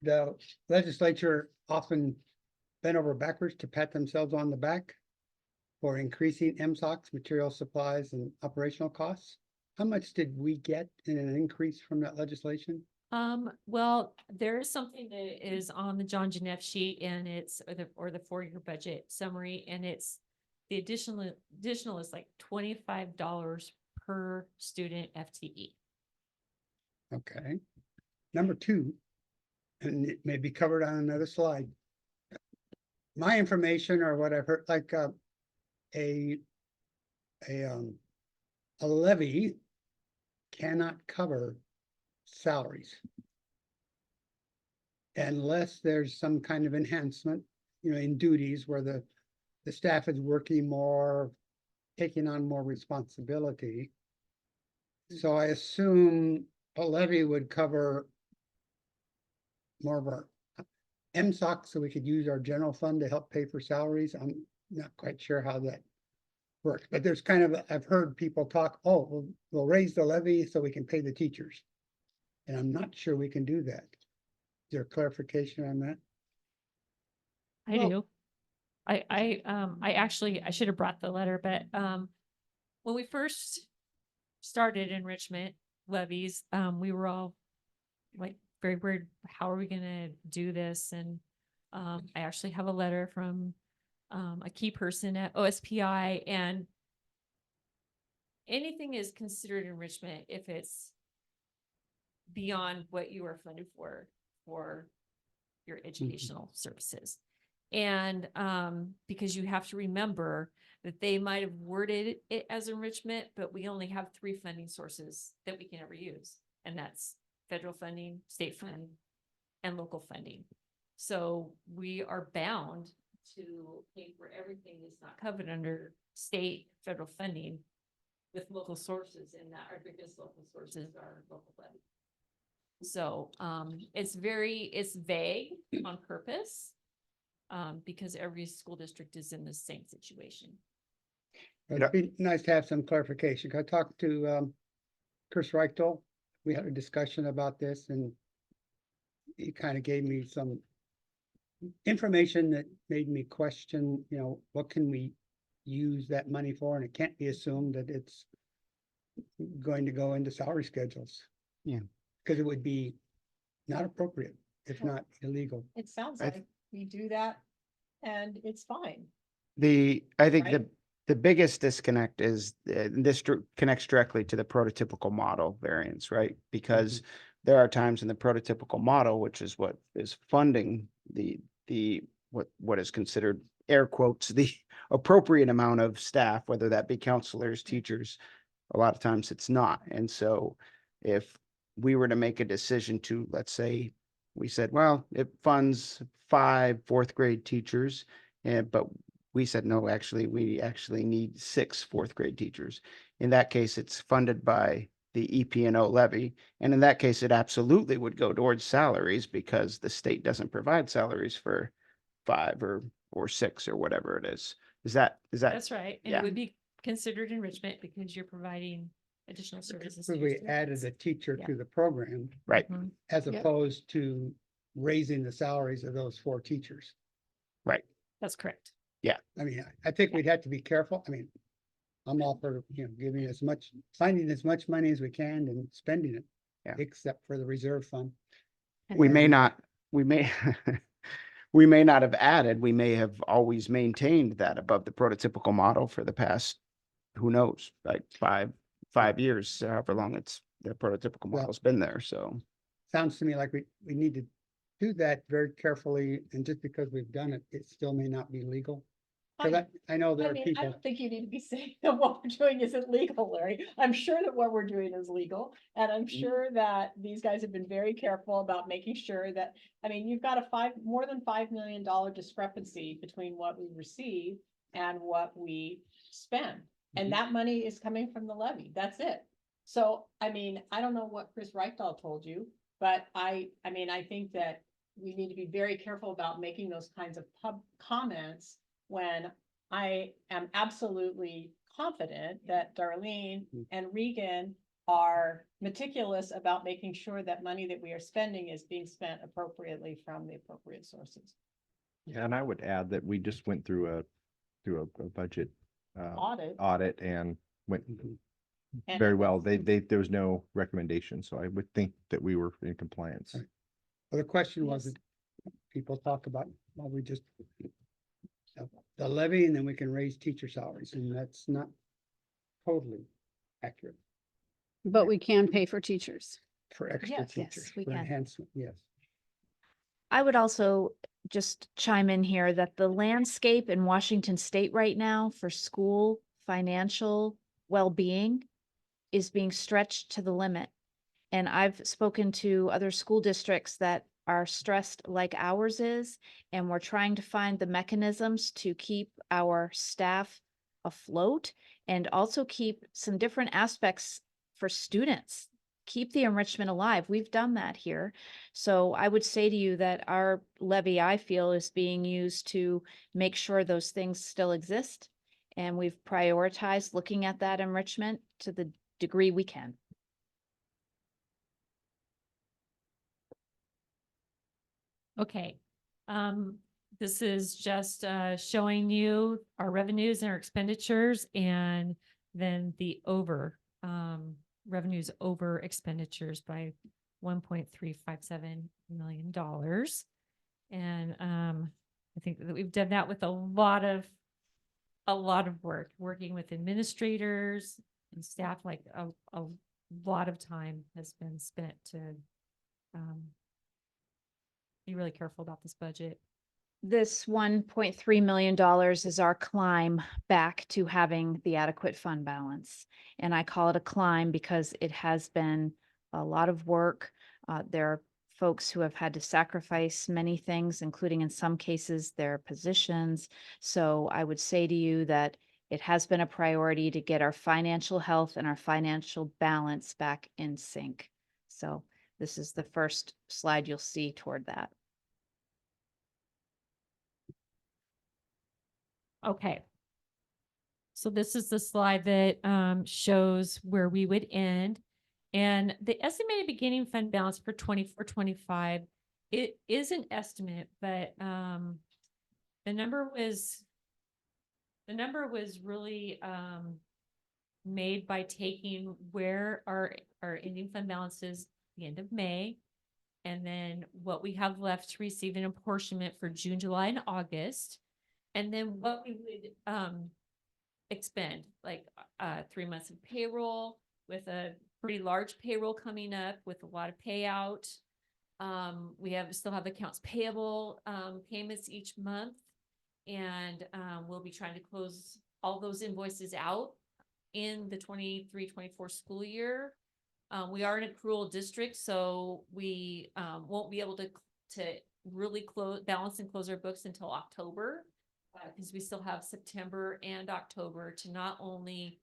The legislature often bent over backwards to pat themselves on the back for increasing MSOCs, material supplies, and operational costs. How much did we get in an increase from that legislation? Well, there is something that is on the John Jeanette sheet, and it's or the 4-year budget summary, and it's the additional is like $25 per student FTE. Okay. Number two, and it may be covered on another slide. My information or what I've heard, like a levy cannot cover salaries unless there's some kind of enhancement, in duties where the staff is working more, taking on more responsibility. So I assume a levy would cover more of our MSOC, so we could use our general fund to help pay for salaries. I'm not quite sure how that works, but there's kind of, I've heard people talk, oh, we'll raise the levy so we can pay the teachers. And I'm not sure we can do that. Is there clarification on that? I do. I actually, I should have brought the letter, but, when we first started enrichment levies, we were all like very worried, how are we gonna do this? And, I actually have a letter from, a key person at OSPI, and anything is considered enrichment if it's beyond what you are funded for your educational services. And because you have to remember that they might have worded it as enrichment, but we only have 3 funding sources that we can ever use. And that's federal funding, state funding, and local funding. So we are bound to pay for everything that's not covered under state, federal funding with local sources, and that our biggest local sources are local levy. So it's vague on purpose, because every school district is in the same situation. It'd be nice to have some clarification. I talked to Chris Reichtel. We had a discussion about this, and he kind of gave me some information that made me question, you know, what can we use that money for? And it can't be assumed that it's going to go into salary schedules. Yeah. Because it would be not appropriate, if not illegal. It sounds I like we do that and it's fine. I think Right. the biggest disconnect is, connects directly to the prototypical model variance, right? Because there are times in the prototypical model, which is what is funding what is considered, air quotes, the appropriate amount of staff, whether that be counselors, teachers, a lot of times it's not. And so if we were to make a decision to, let's say, we said, well, it funds 5 4th grade teachers, but we said, no, actually, we actually need 6 4th grade teachers. In that case, it's funded by the EP&O levy. And in that case, it absolutely would go towards salaries because the state doesn't provide salaries for 5 or 6 or whatever it is. That's right. And yeah. it would be considered enrichment because you're providing additional services. to So your we added students. a teacher Yeah. to the program, Right. Mhm. as Yep. opposed to raising the salaries of those 4 teachers. Right. That's correct. I mean, I think we'd have to be careful. I mean, I'm all for, you know, finding as much money as we can and spending it. Yeah. Except for the reserve fund. We may And- not, we may, we may not have added, we may have always maintained that above the prototypical model for the past, who knows, like 5 years, however long the prototypical Well- model's been there, so. Sounds to me like we need to do that very carefully, and just because we've done it, it still may not be legal. Cause I know there I are mean, I people, don't think you need to be saying that what we're doing isn't legal, Larry. I'm sure that what we're doing is legal. And I'm sure that these guys have been very careful about making sure that, I mean, you've got more than $5 million discrepancy between what we receive and what we spend. And that money is coming from the levy. That's it. So, I mean, I don't know what Chris Reichdahl told you, but I mean, I think that we need to be very careful about making those kinds of comments when I am absolutely confident that Darlene and Regan are meticulous about making sure that money that we are spending is being spent appropriately from the appropriate sources. Yeah, and I would add that we just went through a budget audit and went And very well. There was no recommendation, so I would think that we were in compliance. Right. well, the question was, people talk about, well, we just the levy, and then we can raise teacher salaries, and that's not totally accurate But we can pay for teachers. for extra Yes, teachers, we for can. enhancement, yes. I would also just chime in here that the landscape in Washington State right now for school financial well-being is being stretched to the limit. And I've spoken to other school districts that are stressed like ours is, and we're trying to find the mechanisms to keep our staff afloat and also keep some different aspects for students. Keep the enrichment alive. We've done that here. So I would say to you that our levy, I feel, is being used to make sure those things still exist And we've prioritized looking at that enrichment to the degree we can. Okay, this is just showing you our revenues and our expenditures, and then the revenues over expenditures by $1.357 million. And I think that we've done that with a lot of work, working with administrators and staff. Like a lot of time has been spent to be really careful about this budget. This $1.3 million is our climb back to having the adequate fund balance. And I call it a climb because it has been a lot of work. There are folks who have had to sacrifice many things, including in some cases their positions. So I would say to you that it has been a priority to get our financial health and our financial balance back in sync. So this is the first slide you'll see toward that. Okay. So this is the slide that shows where we would end. And the estimated beginning fund balance for 24-25, it is an estimate, but the number was really made by taking where our ending fund balance is the end of May, and then what we have left to receive an apportionment for June, July, and August, and then what we would expend, like 3 months of payroll, with a pretty large payroll coming up with a lot of payout. We still have accounts payable payments each month, and we'll be trying to close all those invoices out in the 23-24 school year. We are an accrual district, so we won't be able to really balance and close our books until October, because we still have September and October to not only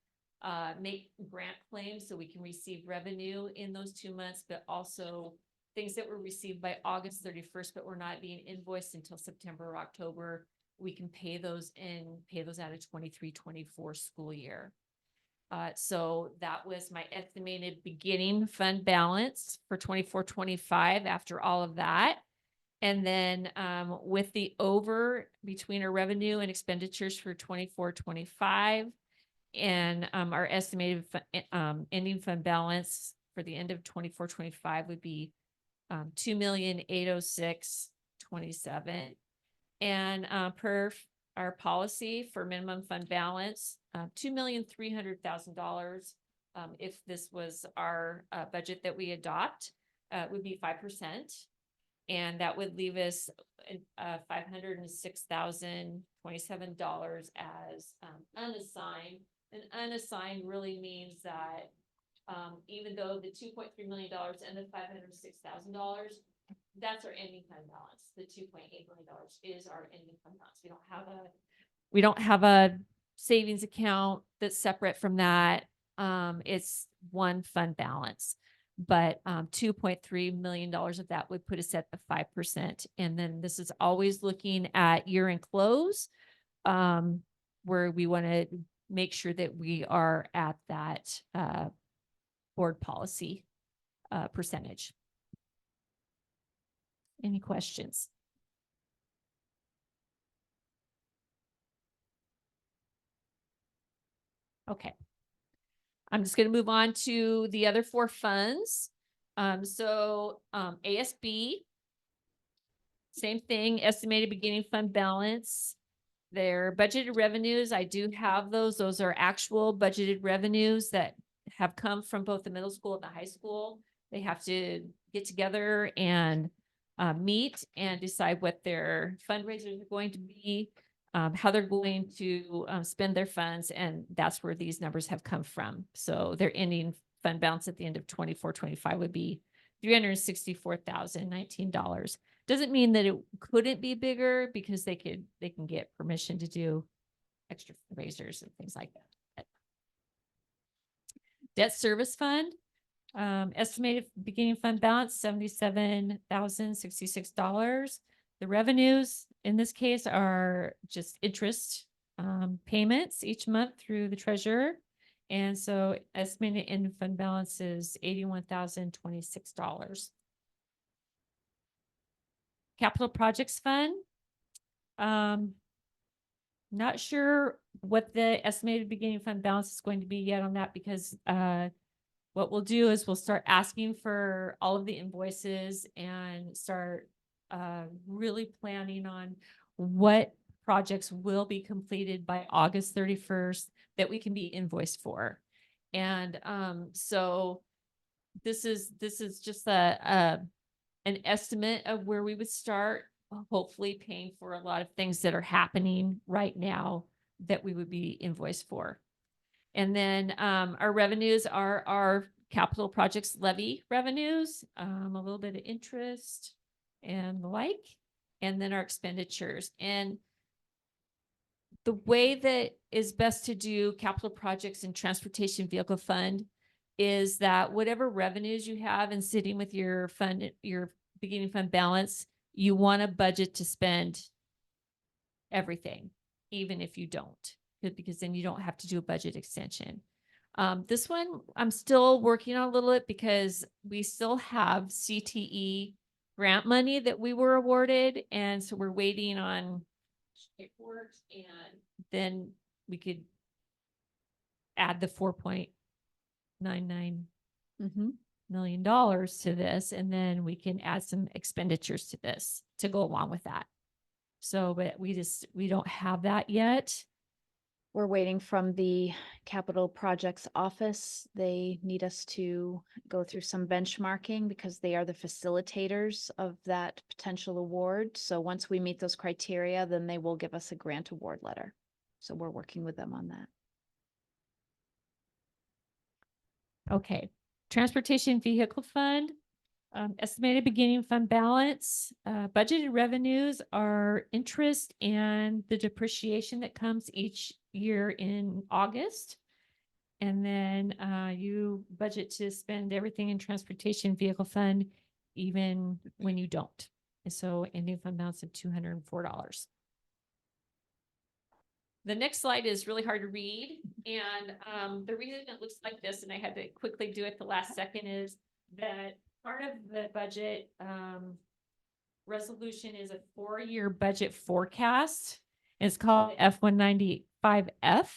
make grant claims so we can receive revenue in those 2 months, but also things that were received by August 31st, but were not being invoiced until September or October. We can pay those out of 23-24 school year. So that was my estimated beginning fund balance for 24-25 after all of that. And then with the over between our revenue and expenditures for 24-25 and our estimated ending fund balance for the end of 24-25 would be $2,806,027. And per our policy for minimum fund balance, $2,300,000. If this was our budget that we adopt, would be 5%. And that would leave us $506,027 as unassigned. And unassigned really means that even though the $2.3 million and the $506,000, that's our ending fund balance. The $2.8 million is our ending fund balance. We don't have a savings account that's separate from that. It's one fund balance. But $2.3 million of that would put us at the 5%. And then this is always looking at year-end close, where we want to make sure that we are at that board policy percentage. Any questions? Okay. I'm just going to move on to the other four funds. ASB, same thing, estimated beginning fund balance. Their budgeted revenues, I do have those. Those are actual budgeted revenues that have come from both the middle school and the high school. They have to get together and meet and decide what their fundraisers are going to be, how they're going to spend their funds, and that's where these numbers have come from. So their ending fund balance at the end of 24-25 would be $364,019. Doesn't mean that it couldn't be bigger, because they can get permission to do extra fundraisers and things like that. Debt service fund, estimated beginning fund balance, $77,066. The revenues in this case are just interest payments each month through the treasurer. And so estimated end fund balance is $81,026. Capital Projects Fund. Not sure what the estimated beginning fund balance is going to be yet on that, because what we'll do is we'll start asking for all of the invoices and start really planning on what projects will be completed by August 31st that we can be invoiced for. And so this is just an estimate of where we would start, hopefully paying for a lot of things that are happening right now that we would be invoiced for. And then our revenues are our capital projects levy revenues, a little bit of interest and the like, and then our expenditures. And the way that is best to do capital projects and transportation vehicle fund is that whatever revenues you have and sitting with your fund, your beginning fund balance, you want a budget to spend everything, even if you don't, because then you don't have to do a budget extension. This one, I'm still working on a little bit because we still have CTE grant money that we were awarded. And so we're waiting on paperwork, and then we could add the $4.99 million to this, and then we can add some expenditures to this to go along with that. So, but we don't have that yet. We're waiting from the capital projects office. They need us to go through some benchmarking because they are the facilitators of that potential award. So once we meet those criteria, then they will give us a grant award letter. So we're working with them on that. Okay. Transportation Vehicle Fund, estimated beginning fund balance, budgeted revenues are interest and the depreciation that comes each year in August. And then you budget to spend everything in Transportation Vehicle Fund, even when you don't. And so ending fund balance of $204. The next slide is really hard to read. And the reason it looks like this, and I had to quickly do it the last second, is that part of the budget resolution is a 4-year budget forecast. It's called F-195F.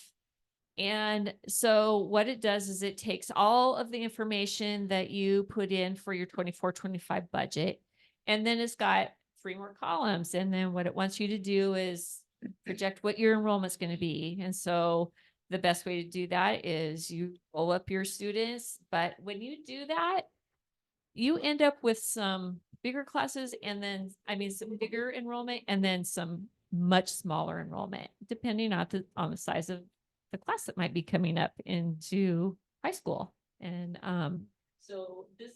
And so what it does is it takes all of the information that you put in for your 24-25 budget, and then it's got 3 more columns. And then what it wants you to do is project what your enrollment's going to be. And so the best way to do that is you roll up your students. But when you do that, you end up with some bigger classes, and then, some bigger enrollment, and then some much smaller enrollment, depending on the size of the class that might be coming up into high school. And so this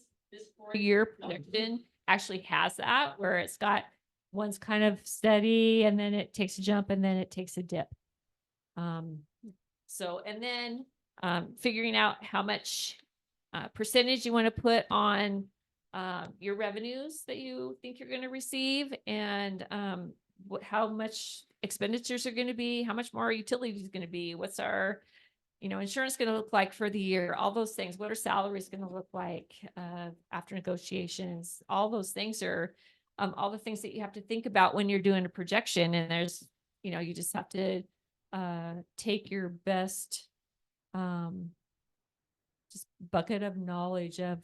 4-year projection actually has that, where it's got one's kind of steady, and then it takes a jump, and then it takes a dip. So, and then figuring out how much percentage you want to put on your revenues that you think you're going to receive, and how much expenditures are going to be, how much more utilities is going to be, what's our insurance going to look like for the year, all those things, what are salaries going to look like after negotiations. All those things are all the things that you have to think about when you're doing a projection. And there's, you just have to take your best just bucket of knowledge of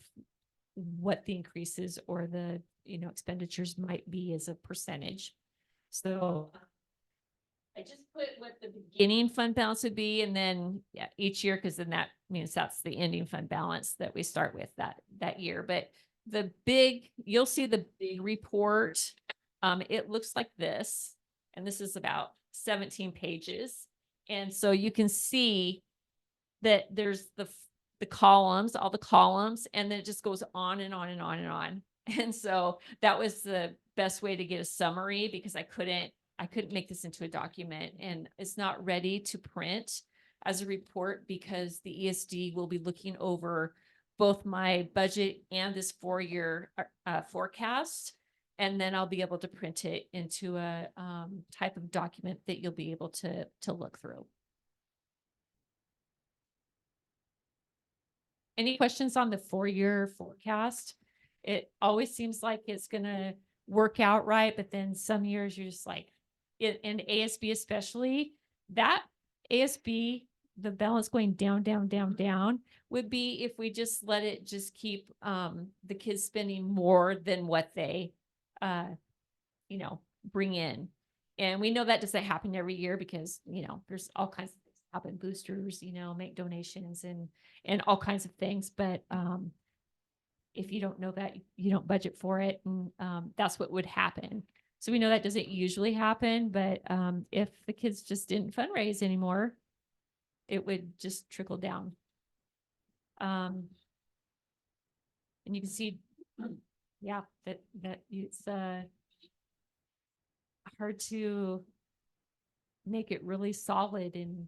what the increases or the expenditures might be as a percentage. So I just put what the beginning fund balance would be, and then each year, because then that means that's the ending fund balance that we start with that year. But you'll see the big report. It looks like this, and this is about 17 pages. And so you can see that there's the columns, all the columns, and then it just goes on and on and on and on. And so that was the best way to get a summary, because I couldn't make this into a document, and it's not ready to print as a report because the ESD will be looking over both my budget and this 4-year forecast. And then I'll be able to print it into a type of document that you'll be able to look through. Any questions on the 4-year forecast? It always seems like it's gonna work out right, but then some years you're just like, in ASB especially, that ASB, the balance going down, down, down, down would be if we just let it just keep the kids spending more than what they bring in. And we know that doesn't happen every year because, there's all kinds of things happen, boosters, make donations and all kinds of things. But if you don't know that, you don't budget for it. And that's what would happen. So we know that doesn't usually happen, but if the kids just didn't fundraise anymore, it would just trickle down. And you can see, yeah, that it's hard to make it really solid and,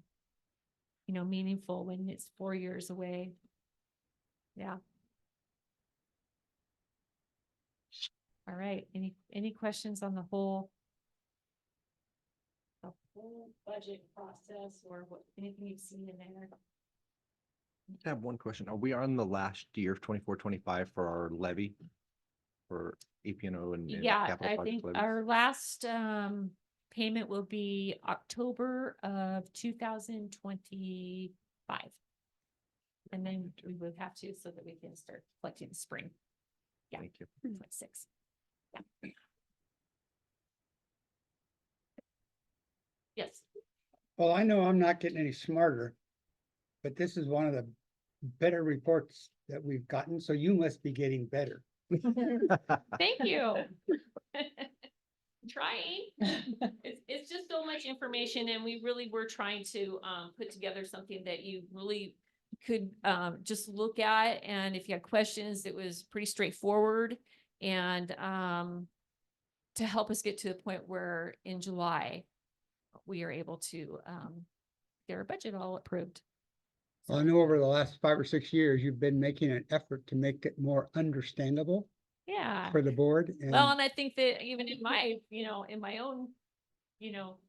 meaningful when it's 4 years away. Yeah. All right. Any questions on the whole budget process or anything you've seen in there? I have one question. Are we on the last year of 24-25 for our levy for APNO and Yeah, capital I project think levies? our last payment will be October of 2025. And then we would have to so that we can start collecting in spring. Yeah. Thank you. 26. Yeah. Yes. Well, I know I'm not getting any smarter, but this is one of the better reports that we've gotten, so you must be getting better. Thank you. Trying. It's just so much information and we really were trying to put together something that you really could just look at. And if you had questions, it was pretty straightforward. And to help us get to the point where in July, we are able to get our budget all approved. Well, I know over the last 5 or 6 years, you've been making an effort to make it more understandable Yeah. for the board. Well, and I think that even in my, in my own,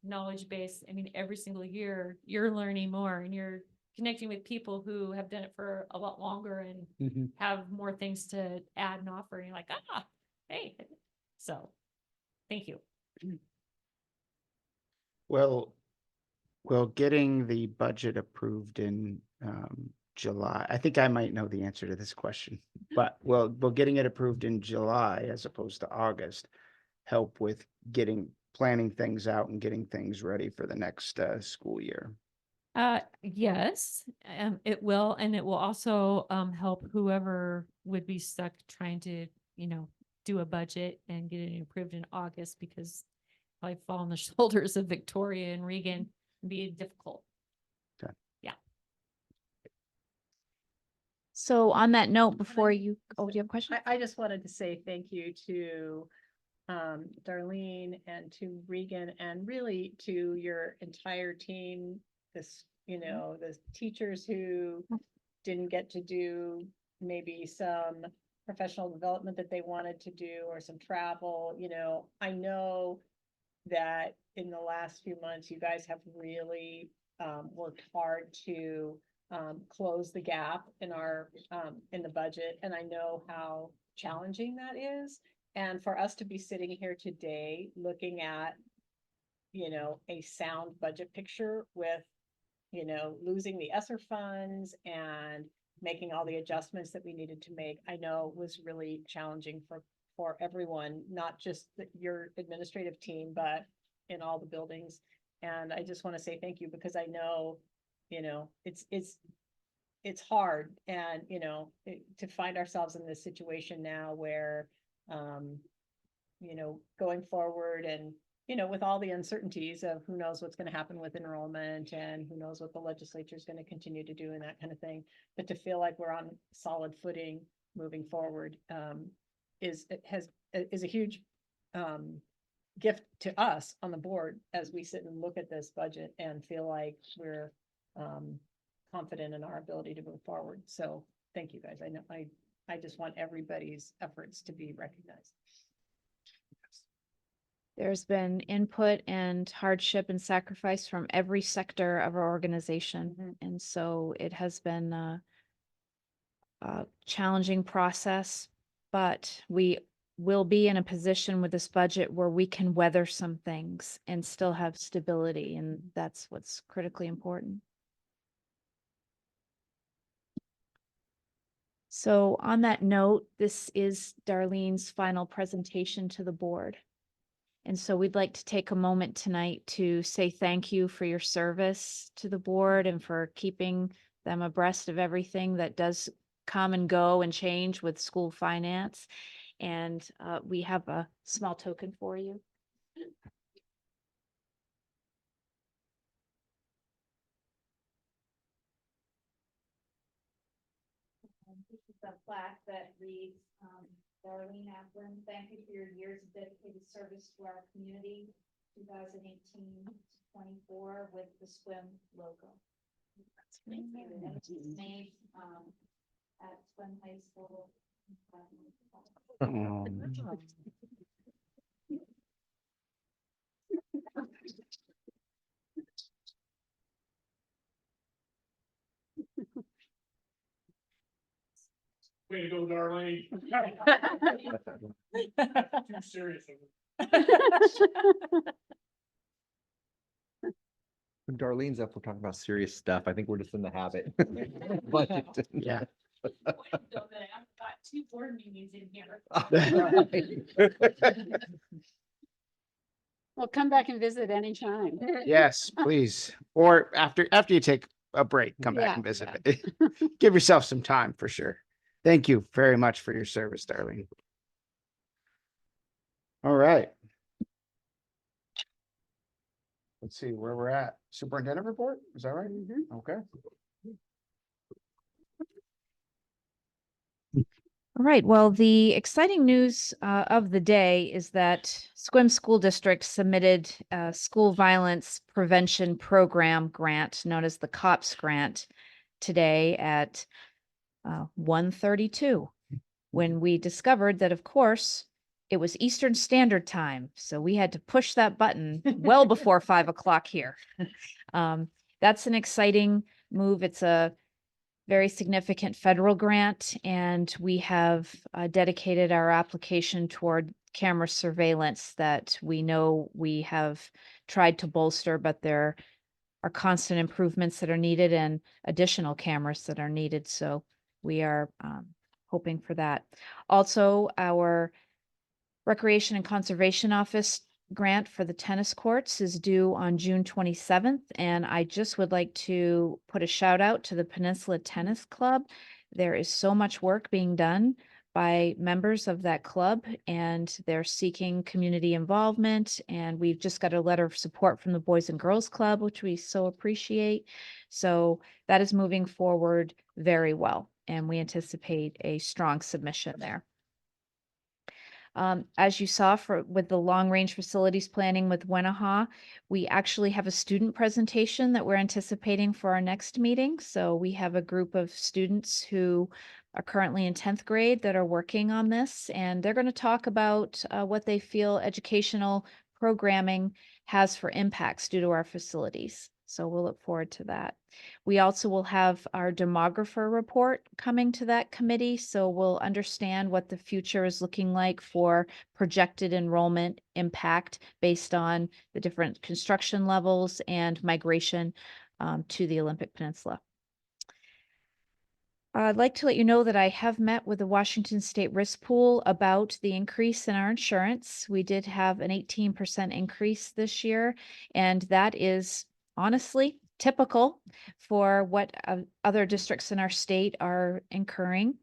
knowledge base, I mean, every single year you're learning more and you're connecting with people who have done it for a lot longer and Mhm. have more things to add and offer. And you're like, hey. So thank you. Well, getting the budget approved in July, I think I might know the answer to this question, but will getting it approved in July as opposed to August help with planning things out and getting things ready for the next school year? Yes, it will. And it will also help whoever would be stuck trying to, do a budget and get it approved in August because probably fall on the shoulders of Victoria and Regan and be difficult. Okay. Yeah. So on that note, before do you have a question? I just wanted to say thank you to Darlene and to Regan and really to your entire team. The teachers who didn't get to do maybe some professional development that they wanted to do or some travel, I know that in the last few months, you guys have really worked hard to close the gap in in the budget. And I know how challenging that is. And for us to be sitting here today, looking at, a sound budget picture with, losing the ESSER funds and making all the adjustments that we needed to make, I know was really challenging for everyone, not just your administrative team, but in all the buildings. And I just want to say thank you because I know, it's hard and, to find ourselves in this situation now where, going forward and, with all the uncertainties of who knows what's going to happen with enrollment and who knows what the legislature is going to continue to do and that kind of thing. But to feel like we're on solid footing moving forward is a huge gift to us on the board as we sit and look at this budget and feel like we're confident in our ability to move forward. So thank you guys. I know I just want everybody's efforts to be recognized. There's been input and hardship and sacrifice from every sector of our organization. And so it has been a challenging process, but we will be in a position with this budget where we can weather some things and still have stability. And that's what's critically important. So on that note, this is Darlene's final presentation to the board. And so we'd like to take a moment tonight to say thank you for your service to the board and for keeping them abreast of everything that does come and go and change with school finance. And we have a small token for you. This is a plaque that reads, Darlene Aplin, thank you for your years of dedicated service to our community, 2018 to 24 with the swim logo. And it's made at Swim High School. Way to go, Darlene. Too serious. When Darlene's up, we're talking about serious stuff. I think we're just in the habit. But Yeah. I've got 2 board meetings in here. Well, come back and visit anytime. Yes, please. Or after you take a break, come back Yeah, and visit. Give yourself some time for sure. Thank you very much for your service, Darlene. All right. Let's see where we're at. Superintendent report, is that right? Okay. All right. Well, the exciting news of the day is that Sequim School District submitted a school violence prevention program grant known as the COPS grant today at 1:32 when we discovered that, of course, it was Eastern Standard Time. So we had to push that button well before 5 o'clock here. That's an exciting move. It's a very significant federal grant, and we have dedicated our application toward camera surveillance that we know we have tried to bolster, but there are constant improvements that are needed and additional cameras that are needed. So we are hoping for that. Also, our Recreation and Conservation Office grant for the tennis courts is due on June 27th. And I just would like to put a shout out to the Peninsula Tennis Club. There is so much work being done by members of that club, and they're seeking community involvement. And we've just got a letter of support from the Boys and Girls Club, which we so appreciate. So that is moving forward very well, and we anticipate a strong submission there. As you saw with the long range facilities planning with Wenaha, we actually have a student presentation that we're anticipating for our next meeting. So we have a group of students who are currently in 10th grade that are working on this, and they're going to talk about what they feel educational programming has for impacts due to our facilities. So we'll look forward to that. We also will have our demographer report coming to that committee. So we'll understand what the future is looking like for projected enrollment impact based on the different construction levels and migration to the Olympic Peninsula. I'd like to let you know that I have met with the Washington State Risk Pool about the increase in our insurance. We did have an 18% increase this year, and that is honestly typical for what other districts in our state are incurring.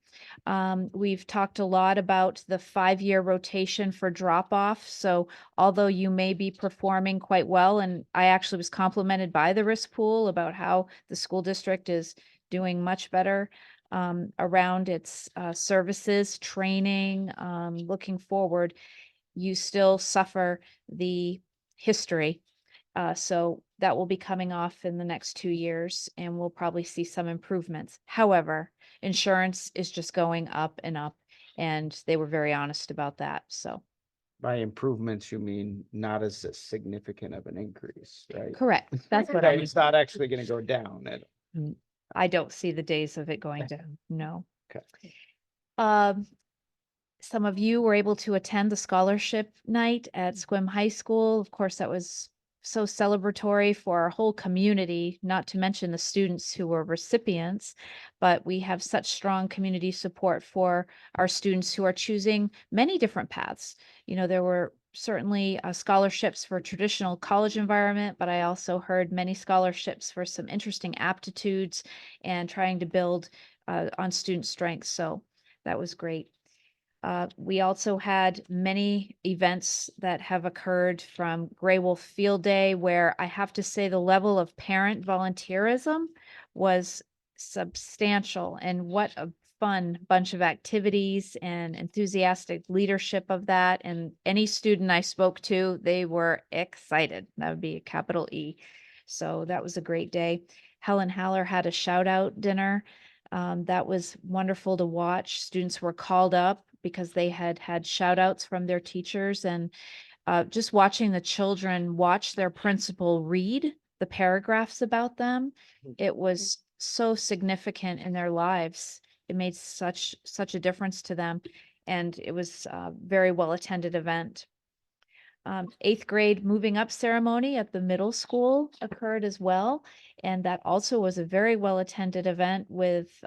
We've talked a lot about the 5-year rotation for drop off. So although you may be performing quite well, and I actually was complimented by the risk pool about how the school district is doing much better around its services, training, looking forward, you still suffer the history. So that will be coming off in the next 2 years, and we'll probably see some improvements. However, insurance is just going up, and they were very honest about that. So By improvements, you mean not as significant of an increase, right? Correct. That's what Right, I, it's not actually gonna go down. I don't see the days of it going down. No. Okay. Um, some of you were able to attend the scholarship night at Squim High School. Of course, that was so celebratory for our whole community, not to mention the students who were recipients. But we have such strong community support for our students who are choosing many different paths. You know, there were certainly scholarships for traditional college environment, but I also heard many scholarships for some interesting aptitudes and trying to build on student strengths. So that was great. We also had many events that have occurred, from Gray Wolf Field Day, where I have to say the level of parent volunteerism was substantial, and what a fun bunch of activities and enthusiastic leadership of that. And any student I spoke to, they were excited. That would be a capital E. So that was a great day. Helen Haller had a shout out dinner. That was wonderful to watch. Students were called up because they had had shout outs from their teachers, and just watching the children watch their principal read the paragraphs about them, it was so significant in their lives. It made such a difference to them, and it was a very well attended event. 8th grade moving up ceremony at the middle school occurred as well, and that also was a very well attended event with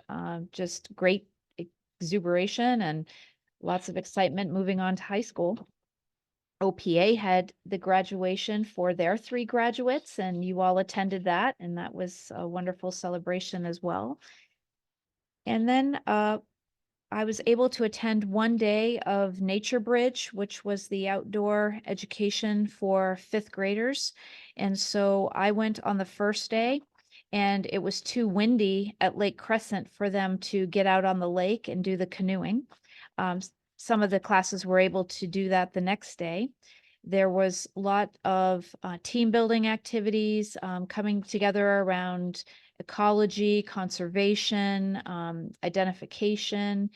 just great exuberation and lots of excitement moving on to high school. OPA had the graduation for their 3 graduates, and you all attended that, and that was a wonderful celebration as well. And then I was able to attend one day of Nature Bridge, which was the outdoor education for 5th graders. And so I went on the first day, and it was too windy at Lake Crescent for them to get out on the lake and do the canoeing. Some of the classes were able to do that the next day. There was a lot of team building activities coming together around ecology, conservation, identification.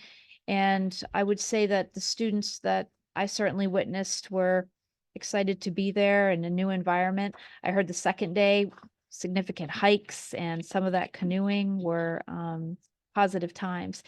And I would say that the students that I certainly witnessed were excited to be there in a new environment. I heard the second day, significant hikes and some of that canoeing were positive times.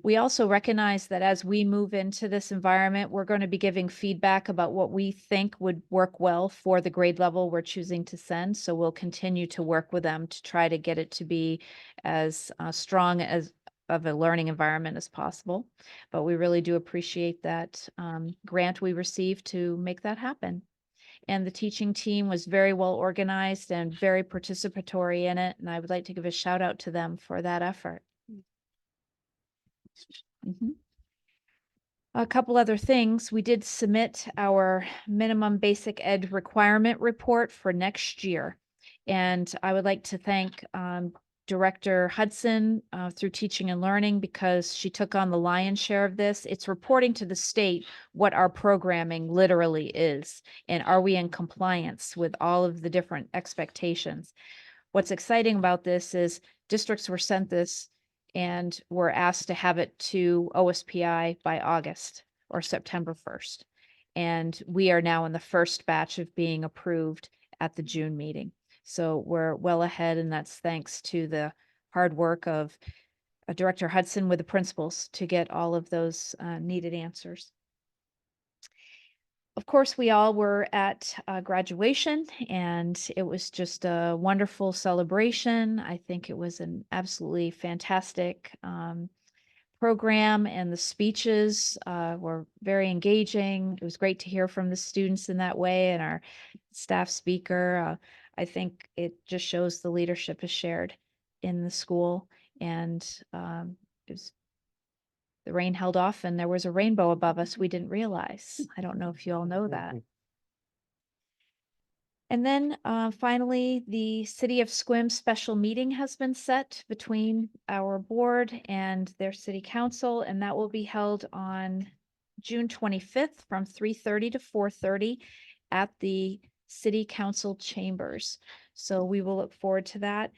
We also recognize that as we move into this environment, we're going to be giving feedback about what we think would work well for the grade level we're choosing to send. So we'll continue to work with them to try to get it to be as strong as of a learning environment as possible. But we really do appreciate that grant we received to make that happen. And the teaching team was very well organized and very participatory in it. And I would like to give a shout out to them for that effort. A couple other things. We did submit our minimum basic ed requirement report for next year. And I would like to thank Director Hudson through Teaching and Learning, because she took on the lion's share of this. It's reporting to the state what our programming literally is, and are we in compliance with all of the different expectations. What's exciting about this is districts were sent this and were asked to have it to OSPI by August or September 1st. And we are now in the first batch of being approved at the June meeting. So we're well ahead, and that's thanks to the hard work of Director Hudson with the principals to get all of those needed answers. Of course, we all were at graduation, and it was just a wonderful celebration. I think it was an absolutely fantastic program, and the speeches were very engaging. It was great to hear from the students in that way, and our staff speaker. I think it just shows the leadership is shared in the school, and it was, the rain held off and there was a rainbow above us we didn't realize. I don't know if you all know that. And then finally, the City of Sequim special meeting has been set between our board and their city council, and that will be held on June 25th from 3:30 to 4:30 at the City Council chambers. So we will look forward to that.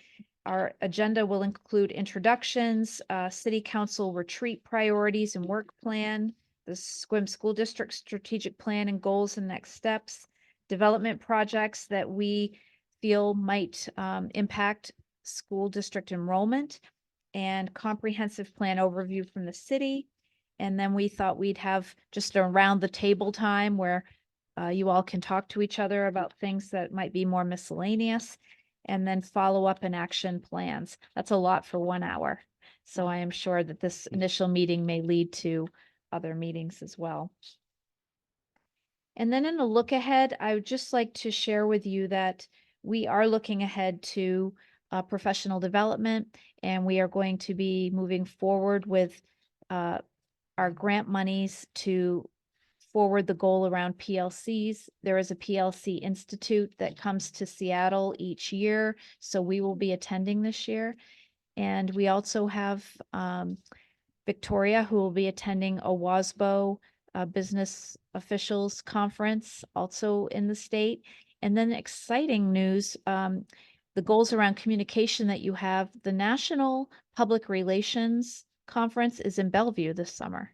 Our agenda will include introductions, City Council retreat priorities and work plan, the Sequim School District strategic plan and goals and next steps, development projects that we feel might impact school district enrollment, and comprehensive plan overview from the city. And then we thought we'd have just a round the table time where you all can talk to each other about things that might be more miscellaneous, and then follow up and action plans. That's a lot for 1 hour. So I am sure that this initial meeting may lead to other meetings as well. And then in a look ahead, I would just like to share with you that we are looking ahead to professional development, and we are going to be moving forward with our grant monies to forward the goal around PLCs. There is a PLC Institute that comes to Seattle each year, so we will be attending this year. And we also have Victoria, who will be attending a WASBO Business Officials Conference, also in the state. And then exciting news, the goals around communication that you have, the National Public Relations Conference is in Bellevue this summer.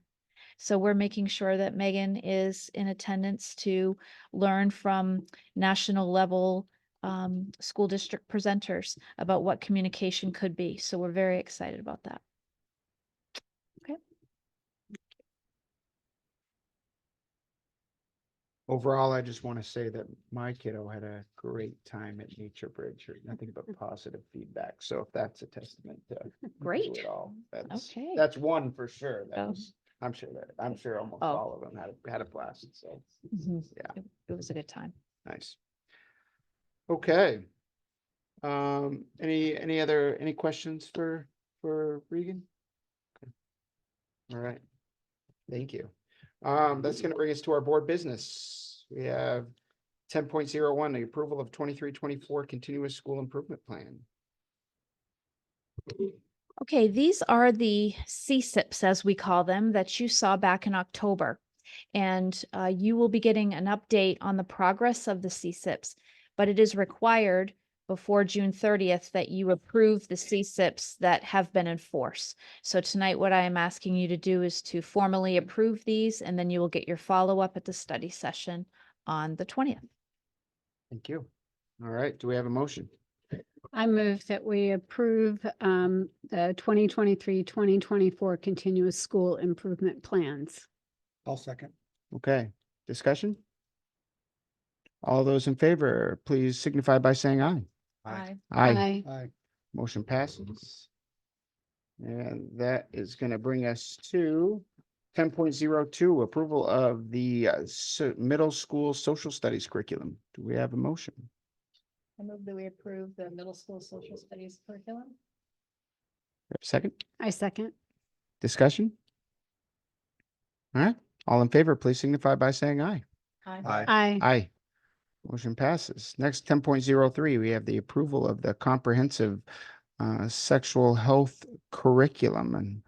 So we're making sure that Megan is in attendance to learn from national level school district presenters about what communication could be. So we're very excited about that. Okay. Overall, I just want to say that my kiddo had a great time at Nature Bridge, or nothing but positive feedback. So if that's a testament to Great. it all, Okay. that's one for sure. Oh. I'm sure almost Oh. all of them had a blast. So yeah, It was a good time. nice. Okay. Any questions for Regan? Okay. All right. Thank you. That's gonna bring us to our board business. We have 10.01, the approval of 23-24 continuous school improvement plan. Okay, these are the CSIPs, as we call them, that you saw back in October. And you will be getting an update on the progress of the CSIPs, but it is required before June 30th that you approve the CSIPs that have been in force. So tonight, what I am asking you to do is to formally approve these, and then you will get your follow-up at the study session on the 20th. Thank you. All right, do we have a motion? I move that we approve the 2023-2024 continuous school improvement plans. I'll second. Okay, discussion? All those in favor, please signify by saying aye. Aye. Aye. Aye. Motion passes. And that is gonna bring us to 10.02, approval of the middle school social studies curriculum. Do we have a motion? I move that we approve the middle school social studies curriculum. Second, I second. discussion? All right, all in favor, please signify by saying aye. Aye. Aye. Motion passes. Next, 10.03, we have the approval of the comprehensive sexual health curriculum, and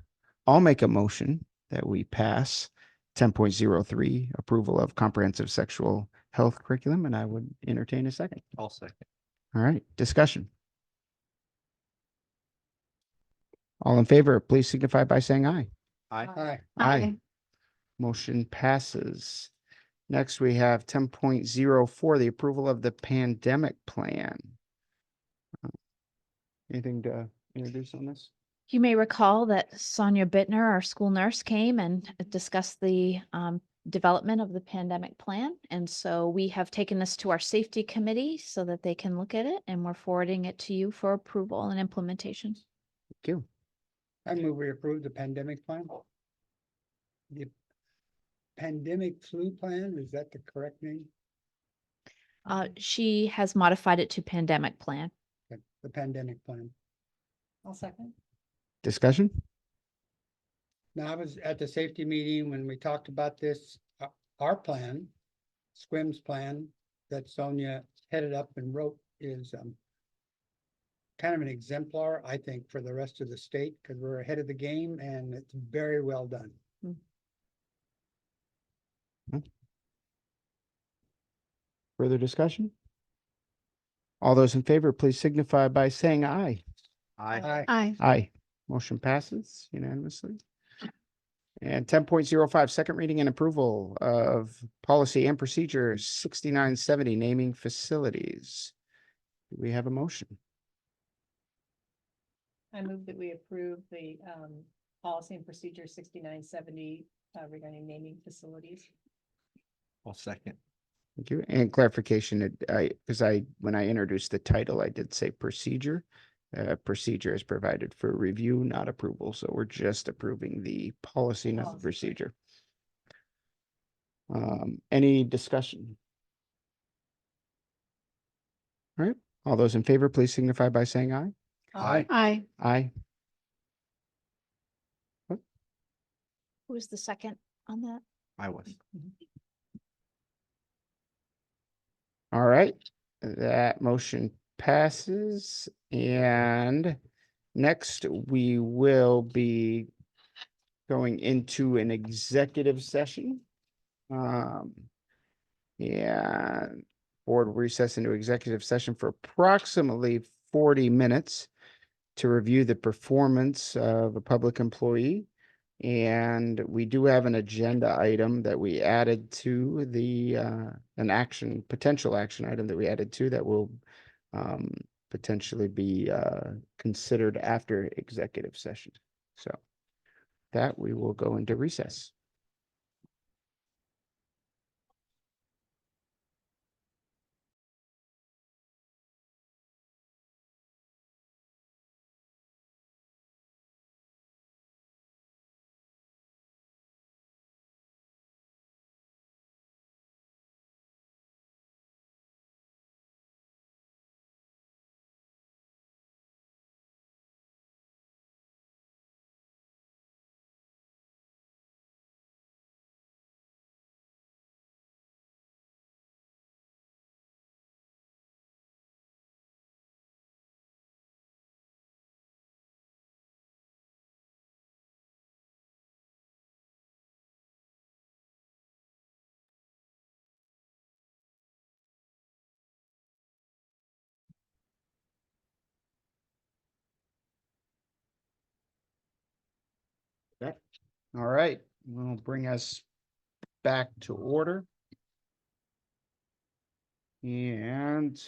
I'll make a motion that we pass 10.03, approval of comprehensive sexual health curriculum, and I would entertain a second. I'll second. All right, discussion. All in favor, please signify by saying aye. Aye. Aye. Motion passes. Next, we have 10.04, the approval of the pandemic plan. Anything to introduce on this? You may recall that Sonia Bittner, our school nurse, came and discussed the development of the pandemic plan. And so we have taken this to our safety committee so that they can look at it, and we're forwarding it to you for approval and implementation. Thank you. I move we approve the pandemic plan. The pandemic flu plan, is that the correct name? She has modified it to pandemic plan. The pandemic plan. I'll second. Discussion? Now, I was at the safety meeting when we talked about this, our plan, SQUIM's plan that Sonia headed up and wrote is kind of an exemplar, I think, for the rest of the state, because we're ahead of the game and it's very well done. Further discussion? All those in favor, please signify by saying aye. Aye. Aye. Aye. Motion passes unanimously. And 10.05 second reading and approval of policy and procedure 6970, naming facilities. Do we have a motion? I move that we approve the policy and procedure 6970 regarding naming facilities. I'll second. Thank you. And clarification, when I introduced the title, I did say procedure. Procedure is provided for review, not approval. So we're just approving the policy, not the procedure. Any discussion? All right. All those in favor, please signify by saying aye. Aye. Aye. Aye. Who was the second on that? I was. All right. That motion passes. And next we will be going into an executive session. And board will recess into executive session for approximately 40 minutes to review the performance of a public employee. And we do have an agenda item that we added to the, potential action item that we added to that will potentially be considered after executive session. So that we will go into recess. Okay. All right, we'll bring us back to order. And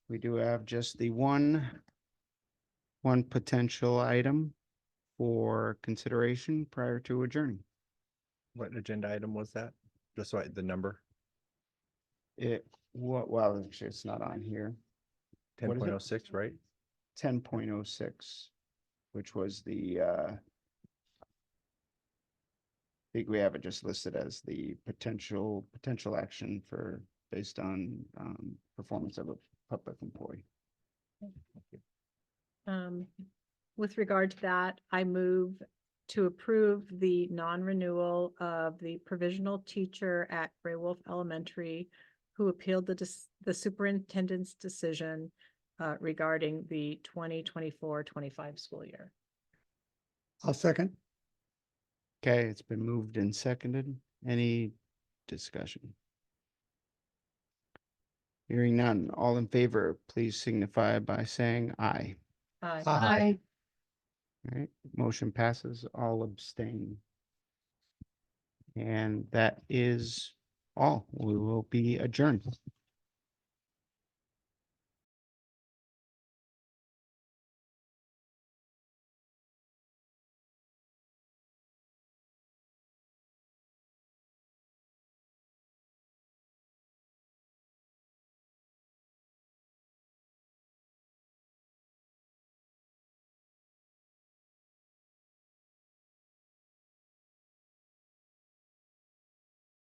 we do have just the one potential item for consideration prior to adjourning. What agenda item was that? Just so the number, Well, actually, it's not on here. What is it? 10.06, right? 10.06, which was I think we have it just listed as the potential action based on performance of a public employee. With regard to that, I move to approve the non-renewal of the provisional teacher at Gray Wolf Elementary who appealed the superintendent's decision regarding the 2024-25 school year. I'll second. Okay, it's been moved and seconded. Any discussion? Hearing none, all in favor, please signify by saying aye. Aye. Aye. All right, motion passes, all abstain. And that is all. We will be adjourned.